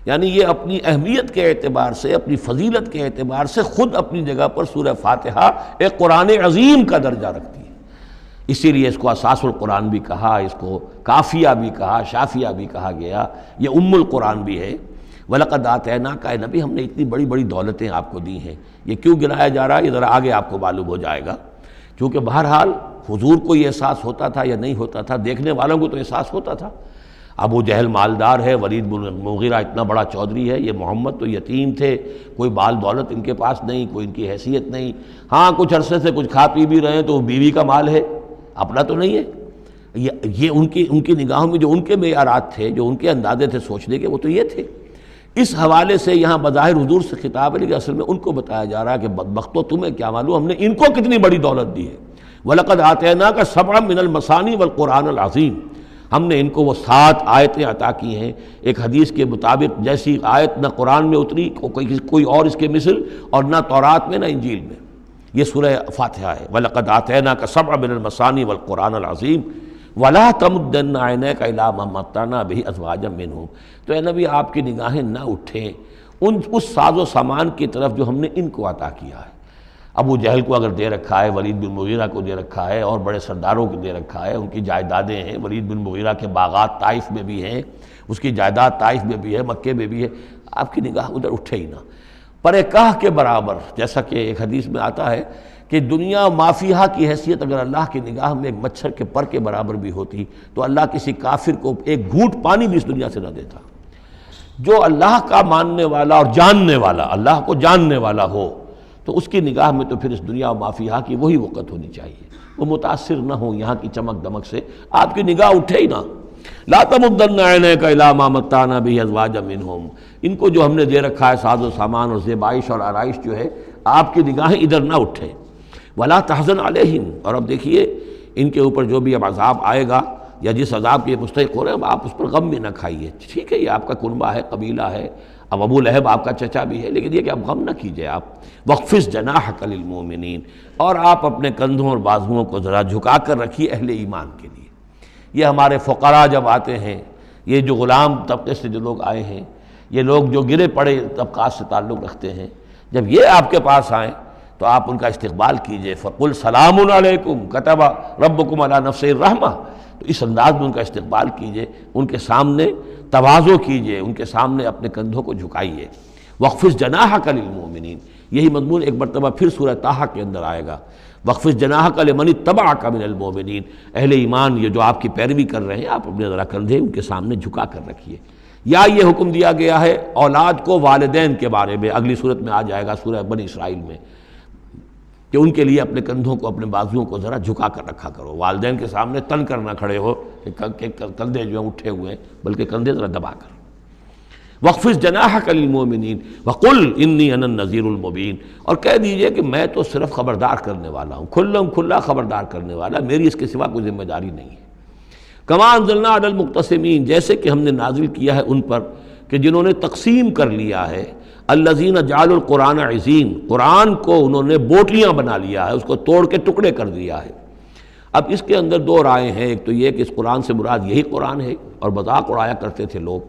یعنی یہ اپنی اہمیت کے اعتبار سے، اپنی فضیلت کے اعتبار سے خود اپنی جگہ پر سورہ فاتحہ ایک قرآن عظیم کا درجہ رکھتی ہے۔ اسی لیے اس کو اساس القرآن بھی کہا، اس کو کافیہ بھی کہا، شافیہ بھی کہا گیا، یہ ام القرآن بھی ہے۔ وَلَقَدْ آتَيْنَاكَ، اے نبی ہم نے اتنی بڑی بڑی دولتیں آپ کو دی ہیں۔ یہ کیوں گنایا جا رہا ہے یہ ذرا آگے آپ کو معلوم ہو جائے گا، کیونکہ بہرحال حضور کو یہ احساس ہوتا تھا یا نہیں ہوتا تھا، دیکھنے والوں کو تو احساس ہوتا تھا۔ ابو جہل مالدار ہے، ولید بن مغیرہ اتنا بڑا چودھری ہے، یہ محمد تو یتیم تھے، کوئی بال دولت ان کے پاس نہیں، کوئی ان کی حیثیت نہیں، ہاں کچھ عرصے سے کچھ کھا پی بھی رہے ہیں تو وہ بیوی کا مال ہے، اپنا تو نہیں ہے۔ یہ ان کی نگاہوں میں جو ان کے معیارات تھے، جو ان کے اندازے تھے سوچنے کے، وہ تو یہ تھے۔ اس حوالے سے یہاں بظاہر حضور سے خطاب ہے، لیکن اصل میں ان کو بتایا جا رہا ہے کہ بدبختو تمہیں کیا معلوم ہم نے ان کو کتنی بڑی دولت دی ہے۔ وَلَقَدْ آتَيْنَاكَ سَبْعًا مِنَ الْمَثَانِي وَالْقُرْآنِ الْعَظِيمِ، ہم نے ان کو وہ 7 آیتیں عطا کی ہیں۔ ایک حدیث کے مطابق جیسی آیت نہ قرآن میں اتری کوئی اور اس کے مثل، اور نہ تورات میں نہ انجیل میں، یہ سورہ فاتحہ ہے۔ وَلَقَدْ آتَيْنَاكَ سَبْعًا مِنَ الْمَثَانِي وَالْقُرْآنِ الْعَظِيمِ وَلَا تَمُدَّنَّ عَيْنَيْكَ إِلَىٰ مَا مَتَّعْنَا بِهِ أَزْوَاجًا مِّنْهُمْ، تو اے نبی آپ کی نگاہیں نہ اٹھیں اس ساز و سامان کی طرف جو ہم نے ان کو عطا کیا ہے۔ ابو جہل کو اگر دے رکھا ہے، ولید بن مغیرہ کو دے رکھا ہے، اور بڑے سرداروں کو دے رکھا ہے، ان کی جائیدادیں ہیں۔ ولید بن مغیرہ کے باغات طائف میں بھی ہیں، اس کی جائیداد طائف میں بھی ہے، مکے میں بھی ہے، آپ کی نگاہ ادھر اٹھے ہی نہ۔ پر کاہ کے برابر، جیسا کہ ایک حدیث میں آتا ہے کہ دنیا مافیہا کی حیثیت اگر اللہ کی نگاہ میں ایک مچھر کے پر کے برابر بھی ہوتی تو اللہ کسی کافر کو ایک گھونٹ پانی بھی اس دنیا سے نہ دیتا۔ جو اللہ کا ماننے والا اور جاننے والا، اللہ کو جاننے والا ہو، تو اس کی نگاہ میں تو پھر اس دنیا و مافیہا کی وہی وقت ہونی چاہیے، وہ متاثر نہ ہو یہاں کی چمک دمک سے، آپ کی نگاہ اٹھے ہی نہ۔ لا تمدن عینیک الی ما متعنا بہ ازواجا منہم، ان کو جو ہم نے دے رکھا ہے ساز و سامان اور زیبائش اور آرائش جو ہے، آپ کی نگاہیں ادھر نہ اٹھے۔ ولا تحزن علیہم، اور اب دیکھیے ان کے اوپر جو بھی اب عذاب آئے گا یا جس عذاب کے مستحق ہو رہے ہیں، آپ اس پر غم بھی نہ کھائیے۔ ٹھیک ہے، یہ آپ کا کنبہ ہے، قبیلہ ہے، اب ابو لہب آپ کا چچا بھی ہے، لیکن یہ کہ اب غم نہ کیجیے آپ۔ وَاخْفِضْ جَنَاحَكَ لِلْمُؤْمِنِينَ، اور آپ اپنے کندھوں اور بازوؤں کو ذرا جھکا کر رکھیے اہل ایمان کے لیے۔ یہ ہمارے فقراء جب آتے ہیں، یہ جو غلام طبقے سے جو لوگ آئے ہیں، یہ لوگ جو گرے پڑے طبقات سے تعلق رکھتے ہیں، جب یہ آپ کے پاس آئیں تو آپ ان کا استقبال کیجئے۔ فَقُلْ سَلَامٌ عَلَيْكُمْ كَتَبَ رَبُّكُمْ عَلَىٰ نَفْسِهِ الرَّحْمَةَ، تو اس انداز میں ان کا استقبال کیجئے، ان کے سامنے تواضع کیجئے، ان کے سامنے اپنے کندھوں کو جھکائیے۔ وَاخْفِضْ جَنَاحَكَ لِلْمُؤْمِنِينَ، یہی مضمون ایک مرتبہ پھر سورہ طٰہٰ کے اندر آئے گا۔ وَاخْفِضْ جَنَاحَكَ لِمَنِ اتَّبَعَكَ مِنَ الْمُؤْمِنِينَ، اہل ایمان یہ جو آپ کی پیروی کر رہے ہیں، آپ اپنے ذرا کندھے ان کے سامنے جھکا کر رکھیے۔ یا یہ حکم دیا گیا ہے اولاد کو والدین کے بارے میں، اگلی صورت میں آ جائے گا سورہ بنی اسرائیل میں، کہ ان کے لیے اپنے کندھوں کو، اپنے بازوؤں کو ذرا جھکا کر رکھا کرو۔ والدین کے سامنے تن کر نہ کھڑے ہو کہ کندھے جو ہیں اٹھے ہوئے ہیں، بلکہ کندھے ذرا دبا کر۔ وَاخْفِضْ جَنَاحَكَ لِلْمُؤْمِنِينَ وَقُلْ إِنِّي أَنَا النَّذِيرُ الْمُبِينُ، اور کہہ دیجئے کہ میں تو صرف خبردار کرنے والا ہوں، کھلا خبردار کرنے والا، میری اس کے سوا کوئی ذمہ داری نہیں ہے۔ كَمَا أَنزَلْنَا عَلَى الْمُقْتَسِمِينَ، جیسے کہ ہم نے نازل کیا ہے ان پر کہ جنہوں نے تقسیم کر لیا ہے، الذین جعلوا القرآن عضین، قرآن کو انہوں نے بوٹلیاں بنا لیا ہے، اس کو توڑ کے ٹکڑے کر دیا ہے۔ اب اس کے اندر دو رائے ہیں، ایک تو یہ کہ اس قرآن سے مراد یہی قرآن ہے، اور مذاق اڑایا کرتے تھے لوگ،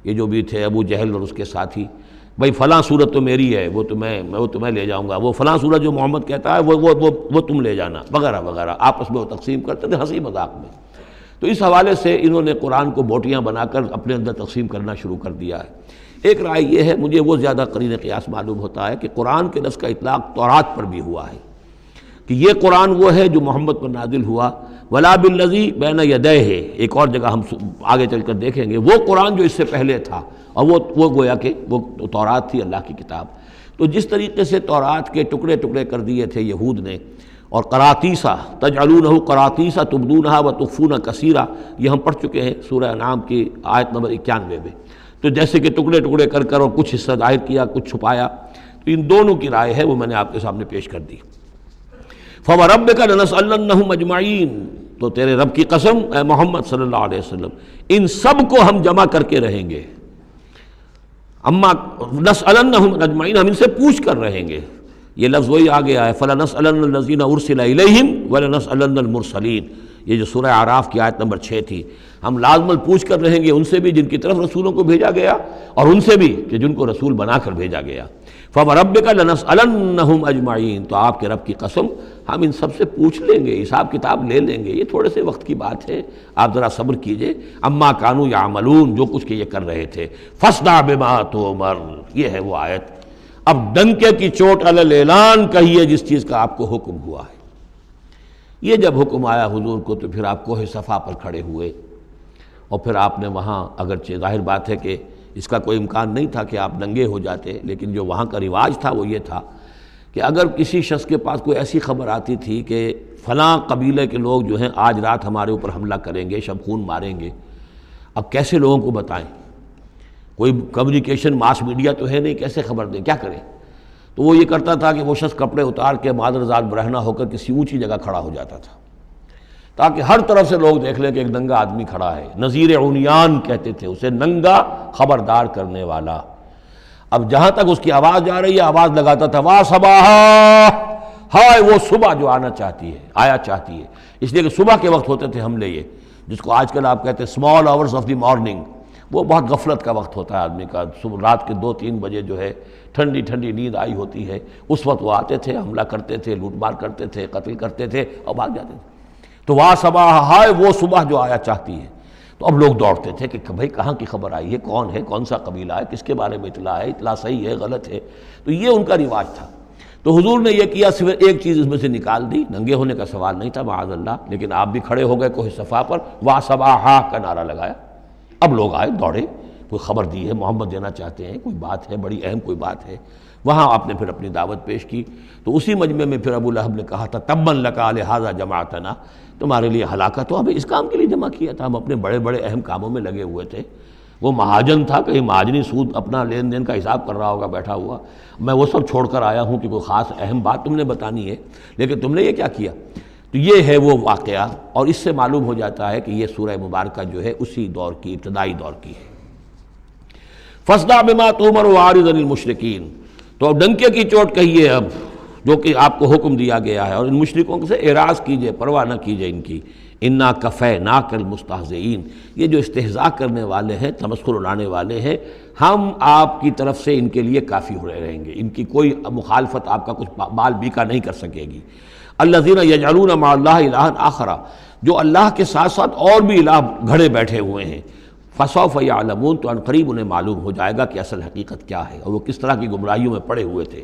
یہ جو بھی تھے ابو جہل اور اس کے ساتھی، بھائی فلاں صورت تو میری ہے، وہ تمہیں لے جاؤں گا، وہ فلاں صورت جو محمد کہتا ہے وہ تم لے جانا، وغیرہ وغیرہ، آپس میں وہ تقسیم کرتے تھے ہنسی مذاق میں۔ تو اس حوالے سے انہوں نے قرآن کو بوٹیاں بنا کر اپنے اندر تقسیم کرنا شروع کر دیا ہے۔ ایک رائے یہ ہے، مجھے وہ زیادہ قرین قیاس معلوم ہوتا ہے، کہ قرآن کے لفظ کا اطلاق تورات پر بھی ہوا ہے، کہ یہ قرآن وہ ہے جو محمد پر نازل ہوا۔ وَلَا بِالَّذِي بَيْنَ يَدَيْهِ، ایک اور جگہ ہم آگے چل کر دیکھیں گے، وہ قرآن جو اس سے پہلے تھا، اور وہ گویا کہ وہ تورات تھی، اللہ کی کتاب۔ تو جس طریقے سے تورات کے ٹکڑے ٹکڑے کر دیے تھے یہود نے، اور قراطیسا تجعلونہ قراطیسا تبدونہا وتخفون کثیرا، یہ ہم پڑھ چکے ہیں سورہ انعام کی آیت نمبر 91 میں۔ تو جیسے کہ ٹکڑے ٹکڑے کر کر اور کچھ حصہ ظاہر کیا، کچھ چھپایا، تو ان دونوں کی رائے ہے، وہ میں نے آپ کے سامنے پیش کر دی۔ فَوَرَبِّكَ لَنَسْأَلَنَّهُمْ أَجْمَعِينَ، تو تیرے رب کی قسم اے محمد صلی اللہ علیہ وسلم، ان سب کو ہم جمع کر کے رہیں گے۔ اما نسألنہم اجمعین، ہم ان سے پوچھ کر رہیں گے، یہ لفظ وہی آ گیا ہے، فَلَنَسْأَلَنَّ الَّذِينَ أُرْسِلَ إِلَيْهِمْ وَلَنَسْأَلَنَّ الْمُرْسَلِينَ، یہ جو سورہ اعراف کی آیت نمبر 6 تھی، ہم لازماً پوچھ کر رہیں گے ان سے بھی جن کی طرف رسولوں کو بھیجا گیا، اور ان سے بھی کہ جن کو رسول بنا کر بھیجا گیا۔ فَوَرَبِّكَ لَنَسْأَلَنَّهُمْ أَجْمَعِينَ، تو آپ کے رب کی قسم ہم ان سب سے پوچھ لیں گے، حساب کتاب لے لیں گے، یہ تھوڑے سے وقت کی بات ہے، آپ ذرا صبر کیجئے۔ اما کانوا یعملون، جو کچھ کہ یہ کر رہے تھے، فاصدع بما تؤمر، یہ ہے وہ آیت۔ اب ڈنکے کی چوٹ علی الاعلان کہیے جس چیز کا آپ کو حکم ہوا ہے۔ یہ جب حکم آیا حضور کو تو پھر آپ کوہ صفا پر کھڑے ہوئے، اور پھر آپ نے وہاں، اگرچہ ظاہر بات ہے کہ اس کا کوئی امکان نہیں تھا کہ آپ ننگے ہو جاتے، لیکن جو وہاں کا رواج تھا وہ یہ تھا کہ اگر کسی شخص کے پاس کوئی ایسی خبر آتی تھی کہ فلاں قبیلے کے لوگ جو ہیں آج رات ہمارے اوپر حملہ کریں گے، شب خون ماریں گے، اب کیسے لوگوں کو بتائیں؟ کوئی کمیونیکیشن ماس میڈیا تو ہے نہیں، کیسے خبر دیں، کیا کریں؟ تو وہ یہ کرتا تھا کہ وہ شخص کپڑے اتار کے مادرزاد برہنہ ہو کر کسی اونچی جگہ کھڑا ہو جاتا تھا تاکہ ہر طرف سے لوگ دیکھ لیں کہ ایک ننگا آدمی کھڑا ہے۔ نذیر عریان کہتے تھے اسے، ننگا خبردار کرنے والا۔ اب جہاں تک اس کی آواز جا رہی ہے آواز لگاتا تھا، واہ صباحا، ہائے وہ صبح جو آنا چاہتی ہے، آیا چاہتی ہے، اس لیے کہ صبح کے وقت ہوتے تھے حملے، یہ جس کو آج کل آپ کہتے ہیں small hours of the morning, وہ بہت غفلت کا وقت ہوتا ہے آدمی کا، صبح رات کے 2-3 بجے جو ہے ٹھنڈی ٹھنڈی نیند آئی ہوتی ہے، اس وقت وہ آتے تھے، حملہ کرتے تھے، لوٹ مار کرتے تھے، قتل کرتے تھے اور بھاگ جاتے تھے۔ تو واہ صباح، ہائے وہ صبح جو آیا چاہتی ہے۔ تو اب لوگ دوڑتے تھے کہ بھئی کہاں کی خبر آئی ہے، کون ہے، کون سا قبیلہ ہے، کس کے بارے میں اطلاع ہے، اطلاع صحیح ہے غلط ہے۔ تو یہ ان کا رواج تھا۔ تو حضور نے یہ کیا، صرف ایک چیز اس میں سے نکال دی، ننگے ہونے کا سوال نہیں تھا معاذ اللہ، لیکن آپ بھی کھڑے ہو گئے کوہ صفا پر، واہ صباحا کا نعرہ لگایا۔ اب لوگ آئے، دوڑے، کوئی خبر دی ہے، محمد دینا چاہتے ہیں، کوئی بات ہے، بڑی اہم کوئی بات ہے۔ وہاں آپ نے پھر اپنی دعوت پیش کی۔ تو اسی مجمع میں پھر ابو لہب نے کہا تھا، تبا لک لہذا جمعتنا، تمہارے لیے ہلاکت ہو، ہمیں اس کام کے لیے جمع کیا تھا، ہم اپنے بڑے بڑے اہم کاموں میں لگے ہوئے تھے۔ وہ مہاجن تھا، کہیں مہاجنی سود اپنا لین دین کا حساب کر رہا ہوگا بیٹھا ہوا، میں وہ سب چھوڑ کر آیا ہوں کہ کوئی خاص اہم بات تم نے بتانی ہے، لیکن تم نے یہ کیا کیا؟ تو یہ ہے وہ واقعہ، اور اس سے معلوم ہو جاتا ہے کہ یہ سورہ مبارکہ جو ہے اسی دور کی، ابتدائی دور کی ہے۔ فاصدع بما تؤمر واعرض عن المشرکین، تو اب ڈنکے کی چوٹ کہیے اب جو کہ آپ کو حکم دیا گیا ہے، اور ان مشرکوں سے اعراض کیجئے، پرواہ نہ کیجئے ان کی۔ انا کفیناک المستہزئین، یہ جو استہزاء کرنے والے ہیں، تمسخر اڑانے والے ہیں، ہم آپ کی طرف سے ان کے لیے کافی ہوئے رہیں گے، ان کی کوئی مخالفت آپ کا کچھ بال بیکا نہیں کر سکے گی۔ الذین یجعلون مع اللہ الہا آخر، جو اللہ کے ساتھ ساتھ اور بھی الہ گھڑے بیٹھے ہوئے ہیں۔ فسوف یعلمون، تو عنقریب انہیں معلوم ہو جائے گا کہ اصل حقیقت کیا ہے اور وہ کس طرح کی گمراہیوں میں پڑے ہوئے تھے۔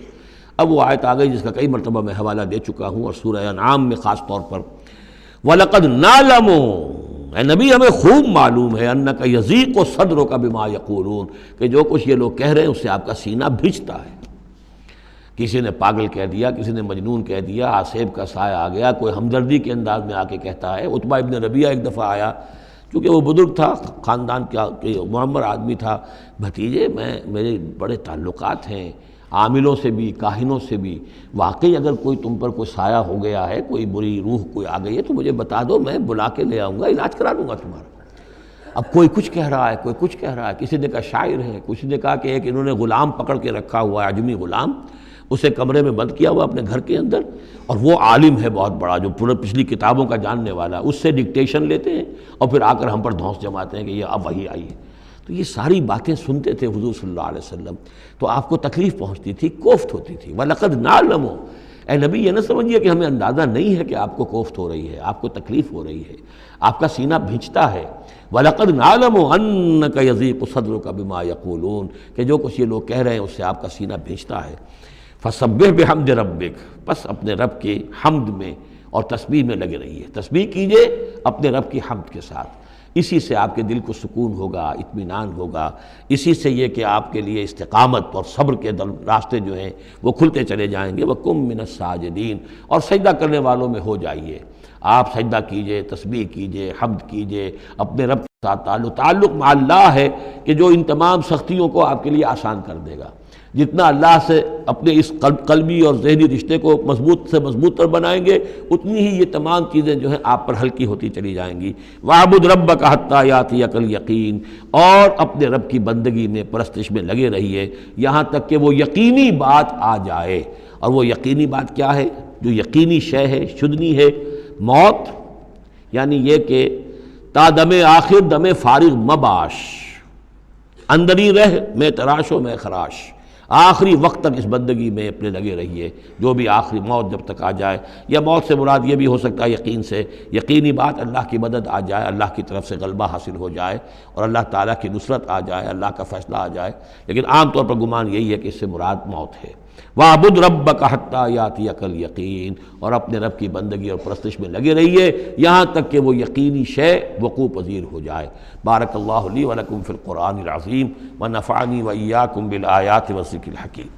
اب وہ آیت آ گئی جس کا کئی مرتبہ میں حوالہ دے چکا ہوں، اور سورہ انعام میں خاص طور پر، وَلَقَدْ نَعْلَمُ، اے نبی ہمیں خوب معلوم ہے، أَنَّكَ يَضِيقُ صَدْرُكَ بِمَا يَقُولُونَ، کہ جو کچھ یہ لوگ کہہ رہے ہیں اس سے آپ کا سینہ بھجتا ہے۔ کسی نے پاگل کہہ دیا، کسی نے مجنون کہہ دیا، آصیب کا سایہ آ گیا، کوئی ہمدردی کے انداز میں آ کے کہتا ہے۔ عتبہ ابن ربیعہ ایک دفعہ آیا، چونکہ وہ بزرگ تھا، خاندان کا معمر آدمی تھا، بھتیجے میرے بڑے تعلقات ہیں عاملوں سے بھی، کاہنوں سے بھی، واقعی اگر کوئی تم پر کوئی سایہ ہو گیا ہے، کوئی بری روح کوئی آ گئی ہے تو مجھے بتا دو، میں بلا کے لے آؤں گا، علاج کرا دوں گا تمہارا۔ اب کوئی کچھ کہہ رہا ہے، کوئی کچھ کہہ رہا ہے، کسی نے کہا شاعر ہے، کسی نے کہا کہ ایک انہوں نے غلام پکڑ کے رکھا ہوا ہے، عجمی غلام، اسے کمرے میں بند کیا ہوا اپنے گھر کے اندر، اور وہ عالم ہے بہت بڑا جو پورے پچھلی کتابوں کا جاننے والا، اس سے ڈکٹیشن لیتے ہیں اور پھر آ کر ہم پر دھونس جماتے ہیں کہ یہ اب وحی آئی ہے۔ تو یہ ساری باتیں سنتے تھے حضور صلی اللہ علیہ وسلم، تو آپ کو تکلیف پہنچتی تھی، کوفت ہوتی تھی۔ وَلَقَدْ نَعْلَمُ، اے نبی یہ نہ سمجھیے کہ ہمیں اندازہ نہیں ہے کہ آپ کو کوفت ہو رہی ہے، آپ کو تکلیف ہو رہی ہے، آپ کا سینہ بھیجتا ہے۔ وَلَقَدْ نَعْلَمُ أَنَّكَ يَضِيقُ صَدْرُكَ بِمَا يَقُولُونَ، کہ جو کچھ یہ لوگ کہہ رہے ہیں اس سے آپ کا سینہ بھیجتا ہے۔ فَسَبِّحْ بِحَمْدِ رَبِّكَ، بس اپنے رب کے حمد میں اور تسبیح میں لگے رہیے، تسبیح کیجئے اپنے رب کی حمد کے ساتھ، اسی سے آپ کے دل کو سکون ہوگا، اطمینان ہوگا، اسی سے یہ کہ آپ کے لیے استقامت اور صبر کے راستے جو ہیں وہ کھلتے چلے جائیں گے۔ وَقُم مِّنَ السَّاجِدِينَ، اور سجدہ کرنے والوں میں ہو جائیے، آپ سجدہ کیجئے، تسبیح کیجئے، حمد کیجئے، اپنے رب کے ساتھ تعلق مع اللہ ہے کہ جو ان تمام سختیوں کو آپ کے لیے آسان کر دے گا۔ جتنا اللہ سے اپنے اس قلبی اور ذہنی رشتے کو مضبوط سے مضبوط تر بنائیں گے، اتنی ہی یہ تمام چیزیں جو ہیں آپ پر ہلکی ہوتی چلی جائیں گی۔ وَاعْبُدْ رَبَّكَ حَتَّىٰ يَأْتِيَكَ الْيَقِينُ، اور اپنے رب کی بندگی میں، پرستش میں لگے رہیے یہاں تک کہ وہ یقینی بات آ جائے۔ اور وہ یقینی بات کیا ہے؟ جو یقینی شے ہے، شدنی ہے، موت، یعنی یہ کہ تا دم آخر دم فارغ مباش، اندری رہ میں تراش و میں خراش، آخری وقت تک اس بندگی میں اپنے لگے رہیے، جو بھی آخری موت جب تک آ جائے، یا موت سے مراد یہ بھی ہو سکتا ہے یقین سے، یقینی بات اللہ کی مدد آ جائے، اللہ کی طرف سے غلبہ حاصل ہو جائے اور اللہ تعالیٰ کی نصرت آ جائے، اللہ کا فیصلہ آ جائے، لیکن عام طور پر گمان یہی ہے کہ اس سے مراد موت ہے۔ وَاعْبُدْ رَبَّكَ حَتَّىٰ يَأْتِيَكَ الْيَقِينُ، اور اپنے رب کی بندگی اور پرستش میں لگے رہیے یہاں تک کہ وہ یقینی شے وقوع پذیر ہو جائے۔ بارک اللہ لی ولکم فی القرآن العظیم ونفعنی وإیاکم بالآیات والذکر الحکیم۔